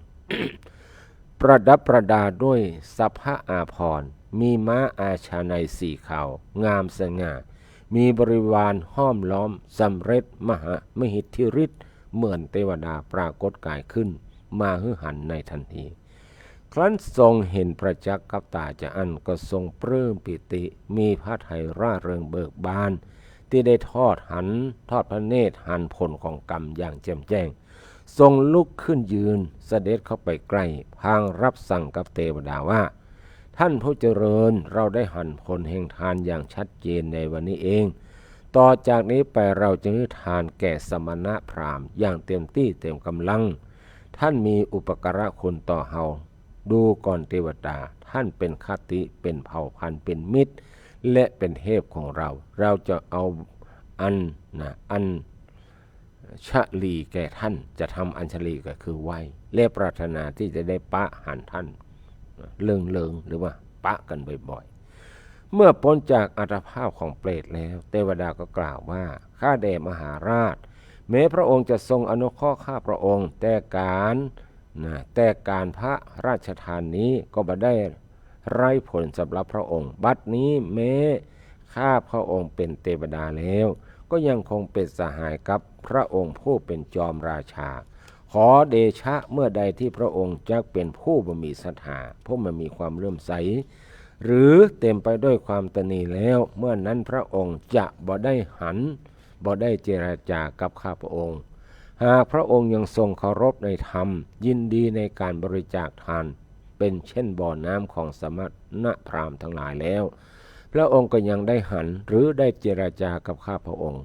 ประดับประดาด้วยสัพพะอาภรณ์มีม้าอาชาใน4 เขางามสง่ามีบริวารห้อมล้อมสำเร็จมหิทธิฤทธิ์เหมือนเทวดาปรากฏกายขึ้นมาฮึหันในทันทีครั้นทรงเห็นประจักษ์กับตาจะอันก็ทรงปลื้มปิติมีพระทัยร่าเริงเบิกบานที่ได้ทอดพระเนตรหันผลของกรรมอย่างแจ่มแจ้งทรงลุกขึ้นยืนเสด็จเข้าไปใกล้พางรับสั่งกับเทวดาว่าท่านผู้เจริญเราได้หันผลแห่งทานอย่างชัดเจนในวันนี้เองต่อจากนี้ไปเราจะให้ทานแก่สมณะพราหมณ์อย่างเต็มที่เต็มกำลังท่านมีอุปการะคุณต่อเฮาดูก่อนเทวดาท่านเป็นคติเป็นเผ่าพันธุ์เป็นมิตรและเป็นเทพของเราจะเอาอันชลีแก่ท่านจะทำอัญชลีก็คือไหวและปรารถนาที่จะได้ปะหันท่านเลิงหรือว่าปะกันบ่อยๆเมื่อพ้นจากอัตภาพของเปรตแล้วเทวดาก็กล่าวว่าข้าแด่มหาราชแม้พระองค์จะทรงอนุเคราะห์ข้าพระองค์แต่การพระราชทานนี้ก็บ่ได้ไร้ผลสำหรับพระองค์บัดนี้แม้ข้าพระองค์เป็นเทวดาแล้วก็ยังคงเป็นสหายกับพระองค์ผู้เป็นจอมราชาขอเดชะเมื่อใดที่พระองค์จะเป็นผู้บ่มีศรัทธาผู้ไม่มีความเลื่อมใสหรือเต็มไปด้วยความตนีแล้วเมื่อนั้นพระองค์จะบ่ได้เจรจากับข้าพระองค์หากพระองค์ยังทรงเคารพในธรรมยินดีในการบริจาคทานเป็นเช่นบ่อน้ำของสมณพราหมณ์ทั้งหลายแล้วพระองค์ก็ยังได้หันหรือได้เจรจากับข้าพระองค์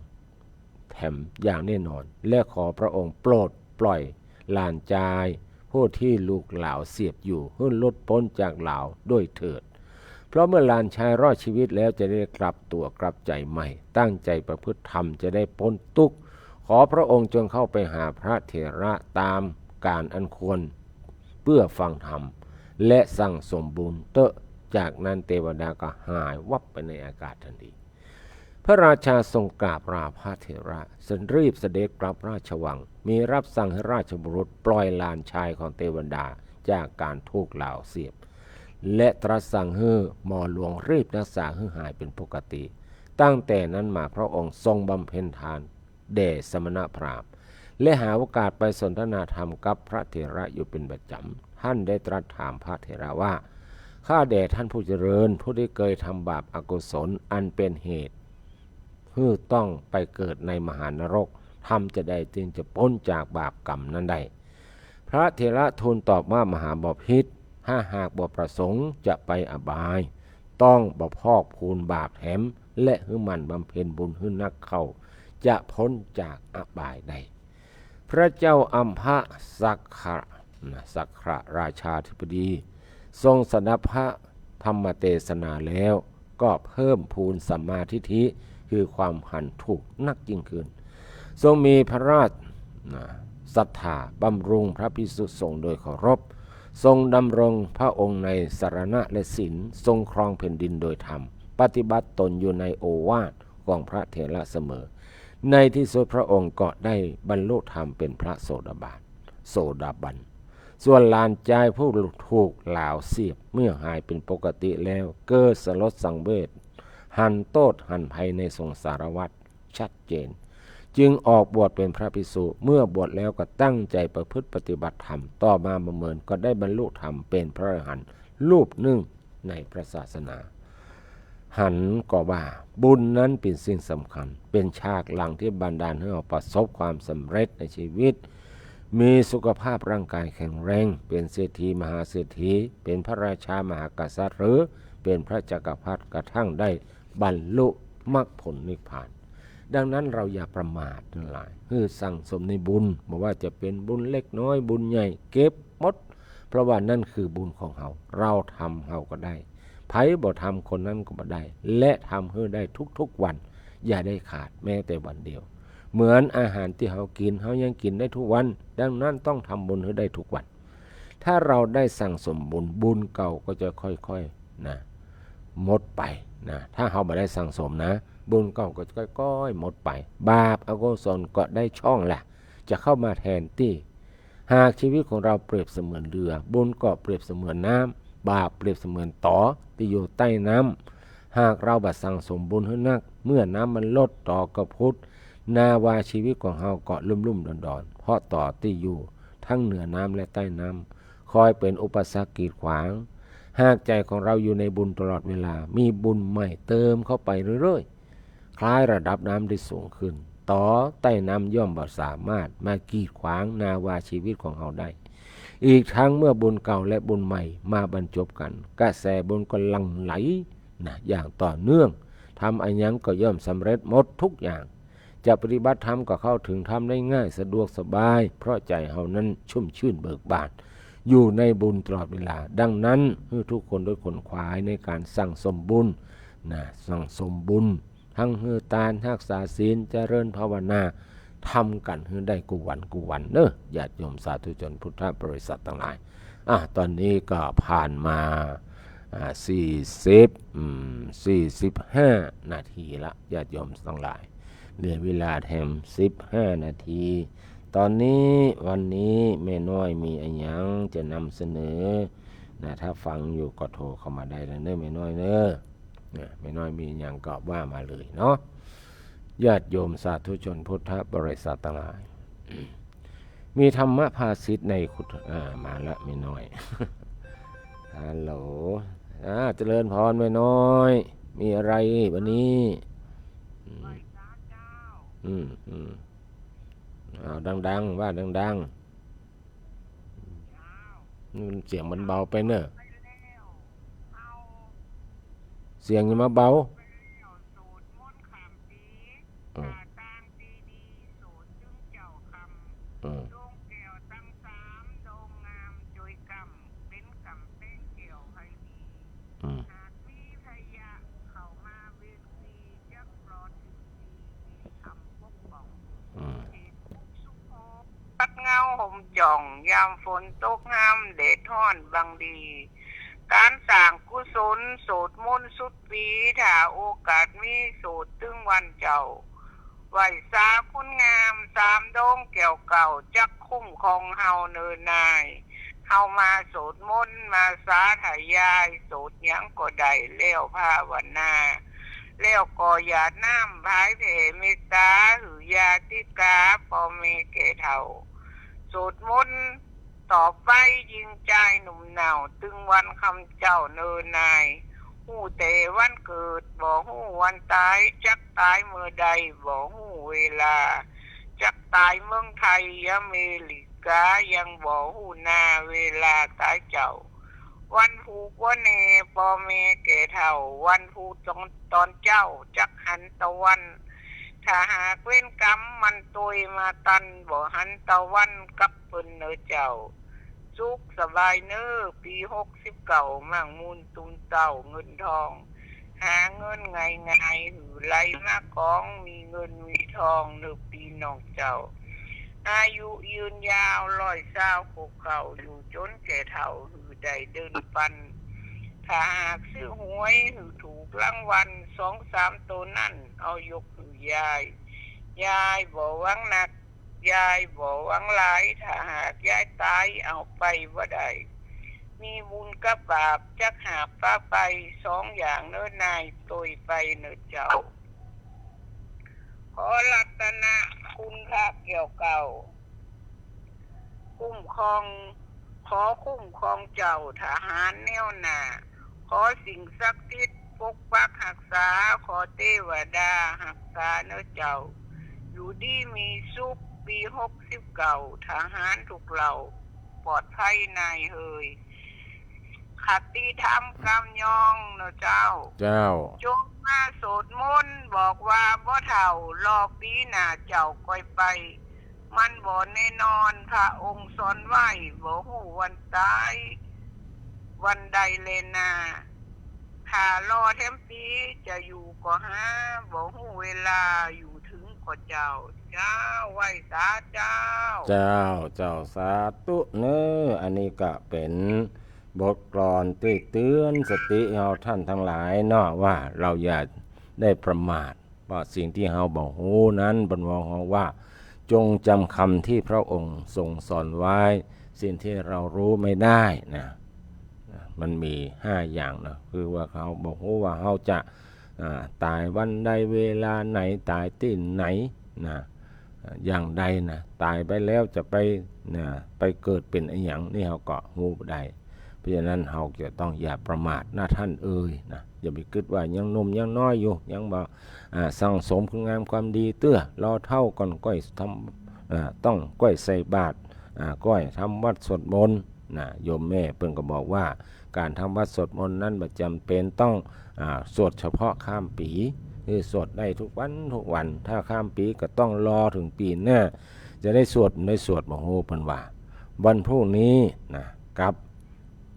แถมอย่างแน่นอนและขอพระองค์โปรดปล่อยหลานชายผู้ที่ลูกหลาวเสียบอยู่ให้ลดพ้นจากหลาวด้วยเถิดเพราะเมื่อหลานชายรอดชีวิตแล้วจะได้กลับตัวกลับใจใหม่ตั้งใจประพฤติธรรมจะได้พ้นทุกข์ขอพระองค์จงเข้าไปหาพระเถระตามการอันควรเพื่อฟังธรรมและสั่งสมบุญจากนั้นเทวดาก็หายวับไปในอากาศทันทีพระราชาทรงกราบลาพระเถระรีบเสด็จกลับราชวังมีรับสั่งให้ราชบุรุษปล่อยหลานชายของเทวดาจากการถูกเหล่าเสียบและตรัสสั่งให้หมอหลวงรีบรักษาให้หายเป็นปกติตั้งแต่นั้นมาพระองค์ทรงบำเพ็ญทานแด่สมณพราหมณ์และหาโอกาสไปสนทนาธรรมกับพระเถระอยู่เป็นประจำท่านได้ตรัสถามพระเถระว่าข้าแด่ท่านผู้เจริญผู้ที่เคยทำบาปอกุศลอันเป็นเหตุให้ต้องไปเกิดในมหานรกทำจะได้จึงจะพ้นจากบาปกรรมนั้นได้พระเถระทูลตอบว่ามหาบพิตรถ้าหากบ่ประสงค์จะไปอบายต้องบ่พอกพูนบาปแถมและให้มันบำเพ็ญบุญให้นักเข้าจะพ้นจากอบายได้พระเจ้าอัมพสักขะราชาธิบดีทรงสดับพระธรรมเทศนาแล้วก็เพิ่มพูนสัมมาทิฏฐิคือความหันถูกนักยิ่งขึ้น ทรงมีพระราชศรัทธาบำรุงพระภิกษุสงฆ์โดยเคารพทรงดำรงพระองค์ในสรณะและศีลทรงครองแผ่นดินโดยธรรมปฏิบัติตนอยู่ในโอวาทของพระเถระเสมอในที่สุดพระองค์ก็ได้บรรลุธรรมเป็นพระโสดาบันส่วนหลานชายผู้ถูกเหลาเสียบเมื่อหายเป็นปกติแล้วเกิดสลดสังเวชหันโทษหันภัยในสงสารวัฏชัดเจนจึงออกบวชเป็นพระภิกษุเมื่อบวชแล้วก็ตั้งใจประพฤติปฏิบัติธรรมต่อมาประเมินก็ได้บรรลุธรรมเป็นพระอรหันต์รูปหนึ่งในพระศาสนาหันก็ว่าบุญนั้นเป็นสิ่งสำคัญเป็นฉากหลังที่บันดาลให้เราประสบความสำเร็จในชีวิตมีสุขภาพร่างกายแข็งแรงเป็นเศรษฐีมหาเศรษฐีเป็นพระราชามหากษัตริย์หรือเป็นพระจักรพรรดิกระทั่งได้บรรลุมรรคผลนิพพานดังนั้นเราอย่าประมาททั้งหลายคือสั่งสมในบุญไม่ว่าจะเป็นบุญเล็กน้อยบุญใหญ่เก็บหมดเพราะว่านั่นคือบุญของเราทำเราก็ได้ไผบ่ทำคนนั้นก็บ่ได้และทำให้ได้ทุกๆวันอย่าได้ขาดแม้แต่วันเดียวเหมือนอาหารที่เรากินเรายังกินได้ทุกวันดังนั้นต้องทำบุญให้ได้ทุกวันถ้าเราได้สั่งสมบุญเก่าก็จะค่อยๆนะหมดไปนะถ้าเราไม่ได้สั่งสมนะบุญเก่าก็ค่อยๆหมดไปบาปอกุศลก็ได้ช่องแหละจะเข้ามาแทนที่หากชีวิตของเราเปรียบเสมือนเรือบุญก็เปรียบเสมือนน้ำบาปเปรียบเสมือนต่อที่อยู่ใต้น้ำหากเราบัดสั่งสมบุญให้นักเมื่อน้ำมันลดต่อก็พุทธนาวาชีวิตของเราก็ลุ่มๆดอนๆเพราะต่อที่อยู่ทั้งเหนือน้ำและใต้น้ำคอยเป็นอุปสรรคกีดขวางหากใจของเราอยู่ในบุญตลอดเวลามีบุญใหม่เติมเข้าไปเรื่อยๆคล้ายระดับน้ำได้สูงขึ้นต่อใต้น้ำย่อมบ่สามารถมากีดขวางนาวาชีวิตของเราได้อีกทั้งเมื่อบุญเก่าและบุญใหม่มาบรรจบกันกระแสบุญก็หลั่งไหลนะอย่างต่อเนื่องทำอันยังก็ย่อมสำเร็จหมดทุกอย่างจะปฏิบัติธรรมก็เข้าถึงธรรมได้ง่ายสะดวกสบายเพราะใจเฮานั้นชุ่มชื่นเบิกบานอยู่ในบุญตลอดเวลาดังนั้นทุกคนโดยขนขวายในการสั่งสมบุญนะสั่งสมบุญทั้งทานรักษาศีลเจริญภาวนาทำกันให้ได้กุวันเนอะญาติโยมสาธุชนพุทธบริษัททั้งหลายตอนนี้ก็ผ่านมา45 นาทีละญาติโยมทั้งหลายเหลือเวลาแถม15 นาทีตอนนี้วันนี้แม่น้อยมีอะไรยังจะนำเสนอนะถ้าฟังอยู่ก็โทรเข้ามาได้แล้วเนอะแม่น้อยเนอะแม่น้อยมีอย่างก็ว่ามาเลยเนาะญาติโยมสาธุชนพุทธบริษัททั้งหลายมีธรรมะภาษิตในคุตมาละแม่น้อยฮัลโหลเจริญพรแม่น้อยมีอะไรวันนี้ดังว่าดังเสียงมันเบาไปเนอะเสียงยังมาเบาปัดเงาห่มจ่องยามฝนตกห้ามแดดร้อนบางดีการสร้างกุศลโสดมนต์สุดปีถ้าโอกาสมีโสดตึงวันเจ้าไหวสาคุณงาม3 ดงแก้วเก่าจักคุ้มของเฮาเนินนายเฮามาโสดมนต์มาสาธยายโสดหยังก็ได้แล้วภาวนาแล้วก็อย่าน้ำพายเพเมตตาหือยาติกาพ่อแม่แก่เฒ่าสวดมนต์ต่อไปยิงใจหนุ่มหนาวตึงวันคำเจ้าเนินนายหู้แต่วันเกิดบ่หู้วันตายจักตายเมื่อใดบ่หู้เวลาจักตายเมืองไทยอเมริกายังบ่หู้นาเวลาตายเจ้าวันผูกวันเนพ่อแม่แก่เฒ่าวันผูกตอนเจ้าจักหันตะวันถ้าหากเว้นกรรมมันตุยมาตันบ่หันตะวันกับเพิ่นเนอเจ้าสุขสบายเนอปี69มั่งมูลตุนเต้าเงินทอง หาเงินไงหือไหลมากองมีเงินมีทองหรือปีน้องเจ้าอายุยืนยาว120กเก่าอยู่จนแก่เฒ่าหือได้เดินปันถ้าหากซื้อหวยหือถูกรางวัล2-3ตัวนั่นเอายกหือยายบ่หวังหนักยายบ่หวังหลายถ้าหากยายตายเอาไปบ่ได้มีบุญกับบาปจักหาป้าไป2อย่างเนิ่นนายตุยไปเนิ่นเจ้าขอรัตนะคุณพระเกี่ยวเก่าคุ้มครองขอคุ้มครองเจ้าทหารแนวหน้าขอสิ่งศักดิ์สิทธิ์ปกปักรักษาขอเทวดารักษาเนื้อเจ้าอยู่ดีมีสุขปี69ทหารทุกเหล่าปลอดภัยนายเฮยคติธรรมกำยองเนื้อเจ้าจงมาโสดมนต์บอกว่าบ่เฒ่ารอปีหน้าเจ้าก้อยไปมันบ่แน่นอนพระองค์สอนไว้บ่ฮู้วันตายวันใดเลนาถ้ารอแถมปีจะอยู่ก็หาบ่ฮู้เวลาอยู่ถึงก็เจ้าไหว้สาเจ้าสาธุเนออันนี้ก็เป็นบทกลอนเตือนสติเฮาท่านทั้งหลายเนาะว่าเราอย่าได้ประมาทเพราะสิ่งที่เฮาบ่ฮู้นั้นบนวงเฮาว่าจงจำคำที่พระองค์ทรงสอนไว้สิ่งที่เรารู้ไม่ได้นะมันมี5อย่างนะคือว่าเขาบอกว่าเขาจะตายวันใดเวลาไหนตายที่ไหนนะอย่างใดนะตายไปแล้วจะไปไปเกิดเป็นอะไรอย่างนี่เขาก็ฮู้ได้เพราะฉะนั้นเขาจะต้องอย่าประมาทนะท่านเอ่ยนะอย่าไปคิดว่ายังหนุ่มยังน้อยอยู่ยังบ่สั่งสมคุณงามความดีเตื้อรอเท่าก่อนก้อยทำต้องก้อยใส่บาตรก้อยทำวัดสวดมนต์นะโยมแม่เพิ่นก็บอกว่าการทำวัดสวดมนต์นั้นบ่จำเป็นต้องสวดเฉพาะข้ามปีคือสวดได้ทุกวันถ้าข้ามปีก็ต้องรอถึงปีหน้าจะได้สวดบ่ฮู้เพิ่นว่าวันพรุ่งนี้นะกับ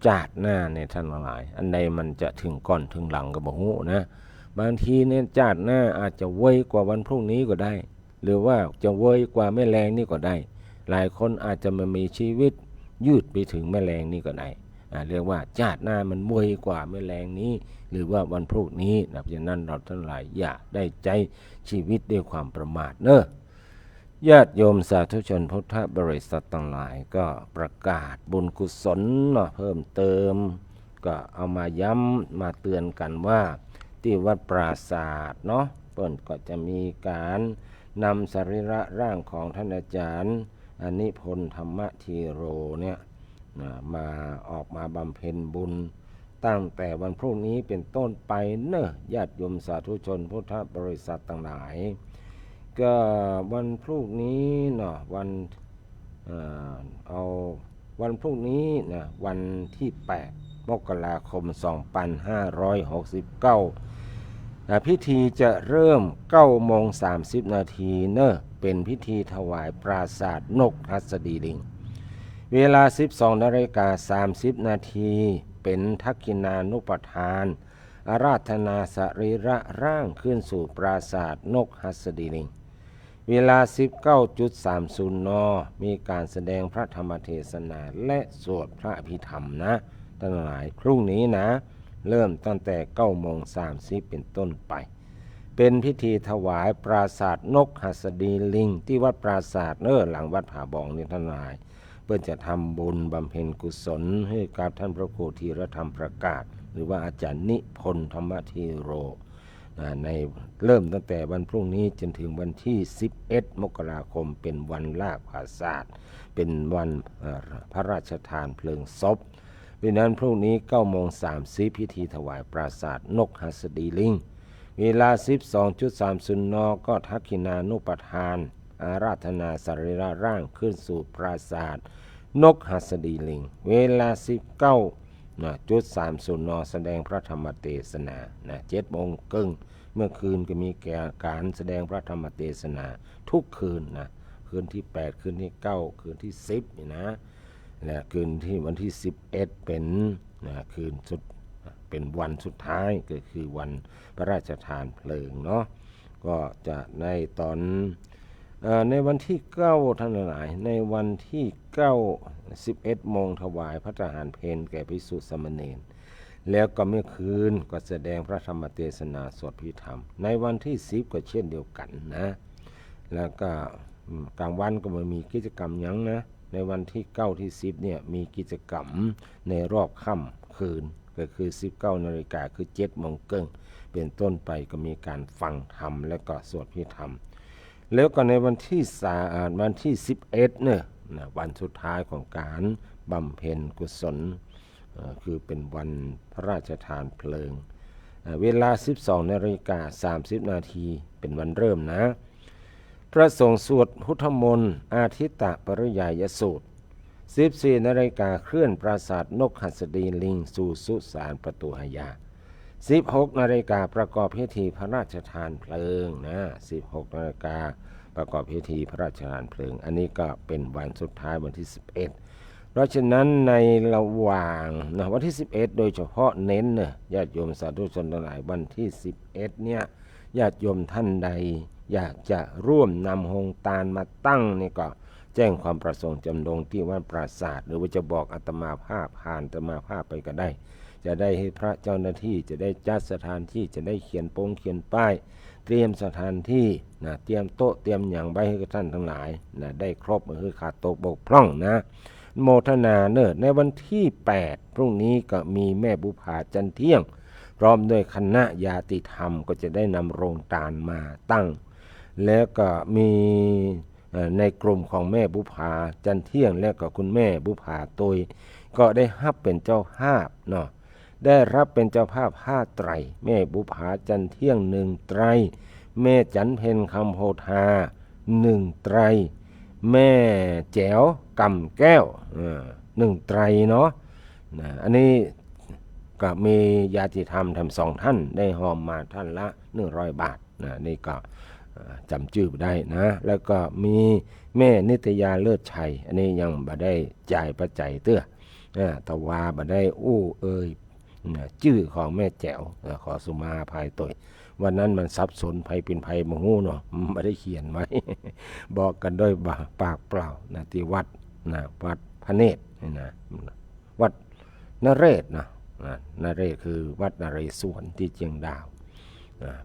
จาดหน้าในท่านหลายอันใดมันจะถึงก่อนถึงหลังก็บ่ฮู้นะบางทีเนี่ยจาดหน้าอาจจะไวกว่าวันพรุ่งนี้ก็ได้หรือว่าจะไวกว่าแม่แรงนี่ก็ได้หลายคนอาจจะมามีชีวิตยืดไปถึงแม่แรงนี่ก็ได้เรียกว่าจาดหน้ามันไวกว่าแม่แรงนี้หรือว่าวันพรุ่งนี้นะเพราะฉะนั้นเราทั้งหลายอย่าได้ใจชีวิตด้วยความประมาทเนอะญาติโยมสาธุชนพุทธบริษัททั้งหลายก็ประกาศบุญกุศลเพิ่มเติมก็เอามาย้ำมาเตือนกันว่าที่วัดปราศาสตร์เนาะเพิ่นก็จะมีการนำสรีระร่างของท่านอาจารย์อนิพนธ์ธรรมธีโรเนี่ยมาออกมาบำเพ็ญบุญตั้งแต่วันพรุ่งนี้เป็นต้นไปเนอะญาติโยมสาธุชนพุทธบริษัททั้งหลายก็วันพรุ่งนี้เนาะเอาวันพรุ่งนี้นะวันที่8 มกราคม 2569พิธีจะเริ่ม 9:30 นาทีเนอะเป็นพิธีถวายปราสาทนกหัสดีลิงเวลา 12:30 นาทีเป็นทักขินานุปทานอาราธนาสรีระร่างขึ้นสู่ปราสาทนกหัสดีลิงเวลา 19:30 น.มีการแสดงพระธรรมเทศนาและสวดพระอภิธรรมนะทั้งหลายพรุ่งนี้นะเริ่มตั้งแต่ 9:30 เป็นต้นไปเป็นพิธีถวายปราสาทนกหัสดีลิงที่วัดปราสาทหลังวัดผาบองนี่ทั้งหลายเพื่อจะทำบุญบำเพ็ญกุศลให้กับท่านพระครูธีรธรรมประกาศหรือว่าอาจารย์นิพนธ์ธรรมธีโรในเริ่มตั้งแต่วันพรุ่งนี้จนถึงวันที่11 มกราคมเป็นวันลากผาศาสตร์เป็นวันพระราชทานเพลิงศพเพราะนั้นพรุ่งนี้ 9:30 พิธีถวายปราสาทนกหัสดีลิงเวลา 12:30 น.ก็ทักขินานุปทานอาราธนาสรีระร่างขึ้นสู่ปราสาทนกหัสดีลิงเวลา 19:30 น.แสดงพระธรรมเทศนา7:30 น.เมื่อคืนก็มีการแสดงพระธรรมเทศนาทุกคืนนะคืนที่8คืนที่9คืนที่10นี่นะและคืนที่วันที่11เป็นคืนสุด เป็นวันสุดท้ายก็คือวันพระราชทานเพลิงเนาะก็จะในตอนในวันที่9ท่านหลายในวันที่9 11 โมงถวายพระทหารเพลแก่ภิกษุสามเณรแล้วก็เมื่อคืนก็แสดงพระธรรมเทศนาสวดพิธรรมในวันที่10ก็เช่นเดียวกันนะแล้วก็กลางวันก็ไม่มีกิจกรรมหยังนะในวันที่9ที่10เนี่ยมีกิจกรรมในรอบค่ำคืนก็คือ 19 นาฬิกาคือ 7 โมงครึ่งเป็นต้นไปก็มีการฟังธรรมและก็สวดพิธรรมแล้วก็ในวันที่11เนี่ยนะวันสุดท้ายของการบำเพ็ญกุศลคือเป็นวันพระราชทานเพลิงเวลา 12 นาฬิกา 30 นาทีเป็นวันเริ่มนะพระสงฆ์สวดพุทธมนต์อาทิตตปริยายสูตร 14 นาฬิกาเคลื่อนปราสาทนกหัสดีลิงสู่สุสานประตูหยา 16 นาฬิกาประกอบพิธีพระราชทานเพลิงนะ 16 นาฬิกาประกอบพิธีพระราชทานเพลิงอันนี้ก็เป็นวันสุดท้ายวันที่ 11เพราะฉะนั้นในระหว่างนะวันที่ 11โดยเฉพาะเน้นเนี่ยญาติโยมสาธุชนทั้งหลายวันที่ 11เนี่ยญาติโยมท่านใดอยากจะร่วมนำโฮงตาลมาตั้งนี่ก็แจ้งความประสงค์จำนงที่วัดปราสาทหรือว่าจะบอกอาตมาภาพผ่านอาตมาภาพไปก็ได้จะได้ให้พระเจ้าหน้าที่จะได้จัดสถานที่จะได้เขียนโปงเขียนป้ายเตรียมสถานที่นะเตรียมโต๊ะเตรียมอย่างใบให้กับท่านทั้งหลายนะได้ครบมือขาดตกบกพร่องนะโมทนาเนอในวันที่8พรุ่งนี้ก็มีแม่บุภาจันเที่ยงพร้อมด้วยคณะญาติธรรมก็จะได้นำโรงตาลมาตั้งแล้วก็มีในกลุ่มของแม่บุภาจันเที่ยงและก็คุณแม่บุภาตุยก็ได้รับเป็นเจ้าภาพเนาะได้รับเป็นเจ้าภาพ5 ไตรแม่บุภาจันเที่ยง1 ไตรแม่จันเพ็ญคำโพธา1 ไตรแม่แจ๋วกำแก้ว1 ไตรเนาะอันนี้ก็มีญาติธรรมทำ2 ท่านได้หอมมาท่านละ100 บาทนี่ก็จำชื่อได้นะแล้วก็มีแม่นิตยาเลิศชัยอันนี้ยังบ่ได้จ่ายปัจจัยเตื้อตะวาบ่ได้ชื่อของแม่แจ๋วขอสุมาภายตัววันนั้นมันสับสนภัยเป็นภัยมหูเนาะไม่ได้เขียนไว้ บอกกันด้วยปากเปล่านะที่วัดนะวัดพระเนตรนะวัดนเรศนะนเรศคือวัดนเรศวรที่เชียงดาว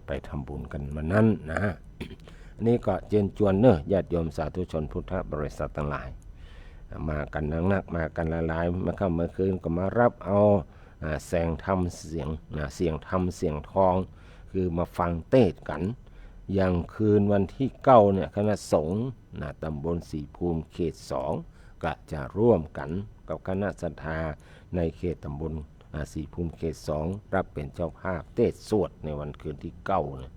ไปทำบุญกันวันนั้นนะอันนี้ก็เชิญชวนเนอะญาติโยมสาธุชนพุทธบริษัททั้งหลายมากันนักมากันหลายๆมาค่ำเมื่อคืนก็มารับเอาแสงธรรมเสียงธรรมเสียงทองคือมาฟังเทศกันอย่างคืนวันที่9เนี่ยคณะสงฆ์ตำบลศรีภูมิเขต2ก็จะร่วมกันกับคณะศรัทธาในเขตตำบลศรีภูมิเขต2รับเป็นเจ้าภาพเทศสวดในวันคืนที่9เนี่ย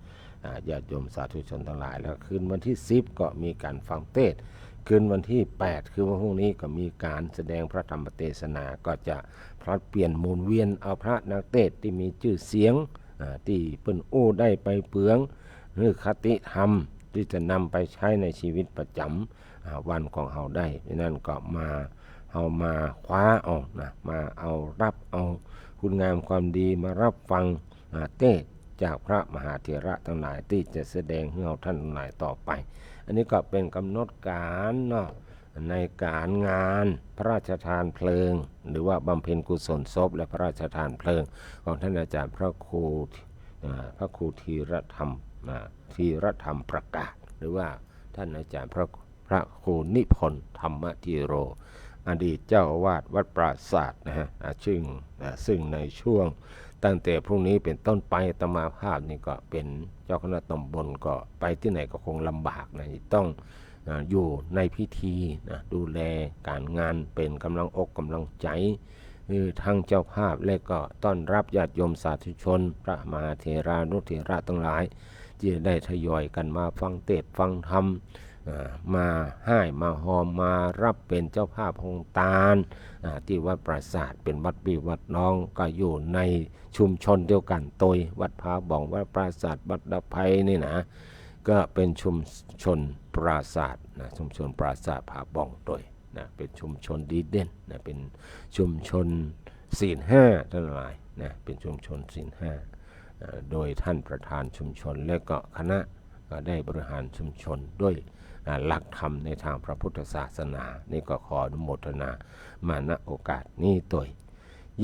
ญาติโยมสาธุชนทั้งหลายแล้วคืนวันที่10ก็มีการฟังเทศคืนวันที่8คือวันพรุ่งนี้ก็มีการแสดงพระธรรมเทศนาก็จะพลัดเปลี่ยนหมุนเวียนเอาพระนักเทศที่มีชื่อเสียงที่เปิ้นอู้ได้ไปเปลืองหรือคติธรรมที่จะนำไปใช้ในชีวิตประจำวันของเฮาได้นั่นก็มาเฮามาคว้าเอานะมาเอารับเอาคุณงามความดีมารับฟังเทศจากพระมหาเถระทั้งหลายที่จะแสดงให้เราท่านทั้งหลายต่อไปอันนี้ก็เป็นกำหนดการเนาะในการงานพระราชทานเพลิงหรือว่าบำเพ็ญกุศลศพและพระราชทานเพลิงของท่านอาจารย์พระครูธีรธรรมประกาศหรือว่าท่านอาจารย์พระครูนิพนธ์ธรรมธีโรอดีตเจ้าอาวาสวัดปราสาทนะฮะซึ่งในช่วงตั้งแต่พรุ่งนี้เป็นต้นไปอาตมาภาพนี่ก็เป็นเจ้าคณะตำบลก็ไปที่ไหนก็คงลำบากนะต้องอยู่ในพิธีนะดูแลการงานเป็นกำลังอกกำลังใจทั้งเจ้าภาพและก็ต้อนรับญาติโยมสาธุชนพระมหาเถรานุเถระทั้งหลายที่ได้ทยอยกันมาฟังเทศน์ฟังธรรมมาให้มาหอมมารับเป็นเจ้าภาพโฮงตาลที่วัดปราสาทเป็นวัดพี่วัดน้องก็อยู่ในชุมชนเดียวกันโดยวัดผาบ่องวัดปราสาทวัดดะไพนี่นะก็เป็นชุมชนปราสาทนะชุมชนปราสาทผาบ่องโดยนะเป็นชุมชนดีเด่นนะเป็นชุมชนศีล5ทั้งหลาย นะเป็นชุมชนศีลห้าโดยท่านประธานชุมชนและก็คณะได้บริหารชุมชนด้วยหลักธรรมในทางพระพุทธศาสนานี่ก็ขออนุโมทนามาณโอกาสนี้โดย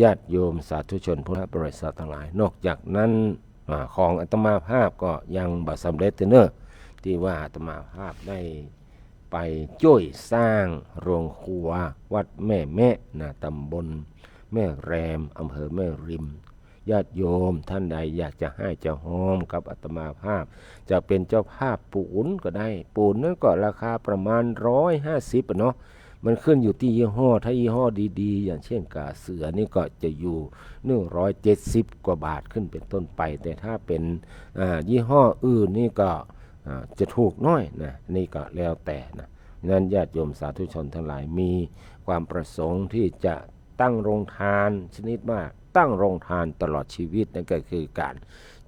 ญาติโยมสาธุชนพุทธบริษัททั้งหลายนอกจากนั้นของอาตมาภาพก็ยังบ่สำเร็จเนอะที่ว่าอาตมาภาพได้ไปช่วยสร้างโรงครัววัดแม่แม่นะตำบลแม่แรมอำเภอแม่ริมญาติโยมท่านใดอยากจะให้เจ้าหอมกับอาตมาภาพจะเป็นเจ้าภาพปูนก็ได้ปูนนั้นก็ราคาประมาณ150เนาะมันขึ้นอยู่ที่ยี่ห้อถ้ายี่ห้อดีๆอย่างเช่นกาเสือนี่ก็จะอยู่170กว่าบาทขึ้นเป็นต้นไปแต่ถ้าเป็นยี่ห้ออื่นนี่ก็จะถูกน้อยนะนี่ก็แล้วแต่นะนั้นญาติโยมสาธุชนทั้งหลายมีความประสงค์ที่จะตั้งโรงทานชนิดมากตั้งโรงทานตลอดชีวิตนั่นก็คือการ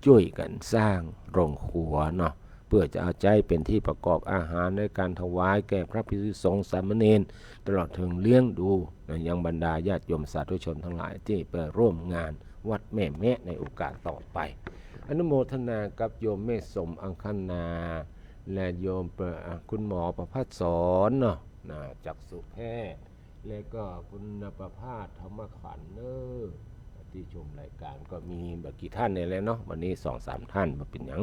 ช่วยกันสร้างโรงครัวเนาะเพื่อจะเอาใจเป็นที่ประกอบอาหารในการถวายแก่พระภิกษุสงฆ์สามเณรตลอดถึงเลี้ยงดูยังบรรดาญาติโยมสาธุชนทั้งหลายที่ไปร่วมงานวัดแม่แม่ในโอกาสต่อไปอนุโมทนากับโยมแม่สมอังคณาและโยมคุณหมอประภัสสรเนาะจักษุแพทย์และก็คุณประภาสธรรมขันธ์ที่ชมรายการก็มีบักกี่ท่านเนี่ยแหละเนาะวันนี้ 2-3 ท่านมาเป็นหยัง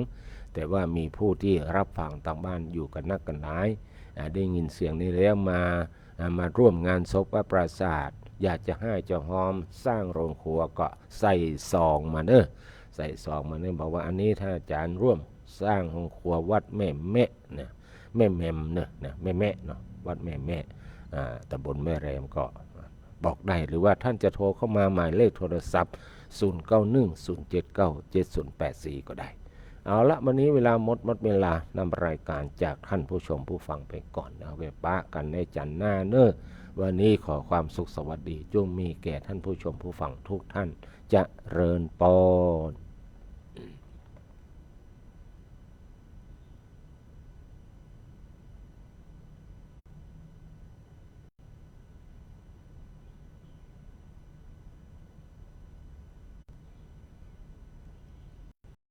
แต่ว่ามีผู้ที่รับฟังต่างบ้านอยู่กันนักกันหลายได้ยินเสียงนี้แล้วมาร่วมงานศพวัดปราสาทอยากจะให้เจ้าหอมสร้างโรงครัวก็ใส่ซองมาเนอะใส่ซองมาเนอะบอกว่าอันนี้ท่านอาจารย์ร่วมสร้างโรงครัววัดแม่แม่เนี่ยแม่แม่เนอะแม่แม่เนาะวัดแม่แม่ตำบลแม่แรมก็บอกได้หรือว่าท่านจะโทรเข้ามาหมายเลขโทรศัพท์0910797084ก็ได้เอาละวันนี้เวลาหมดเวลานำรายการจากท่านผู้ชมผู้ฟังไปก่อนเอาไว้ปะกันในจันทร์หน้าเนอะวันนี้ขอความสุขสวัสดีจงมีแก่ท่านผู้ชมผู้ฟังทุกท่านเจริญพร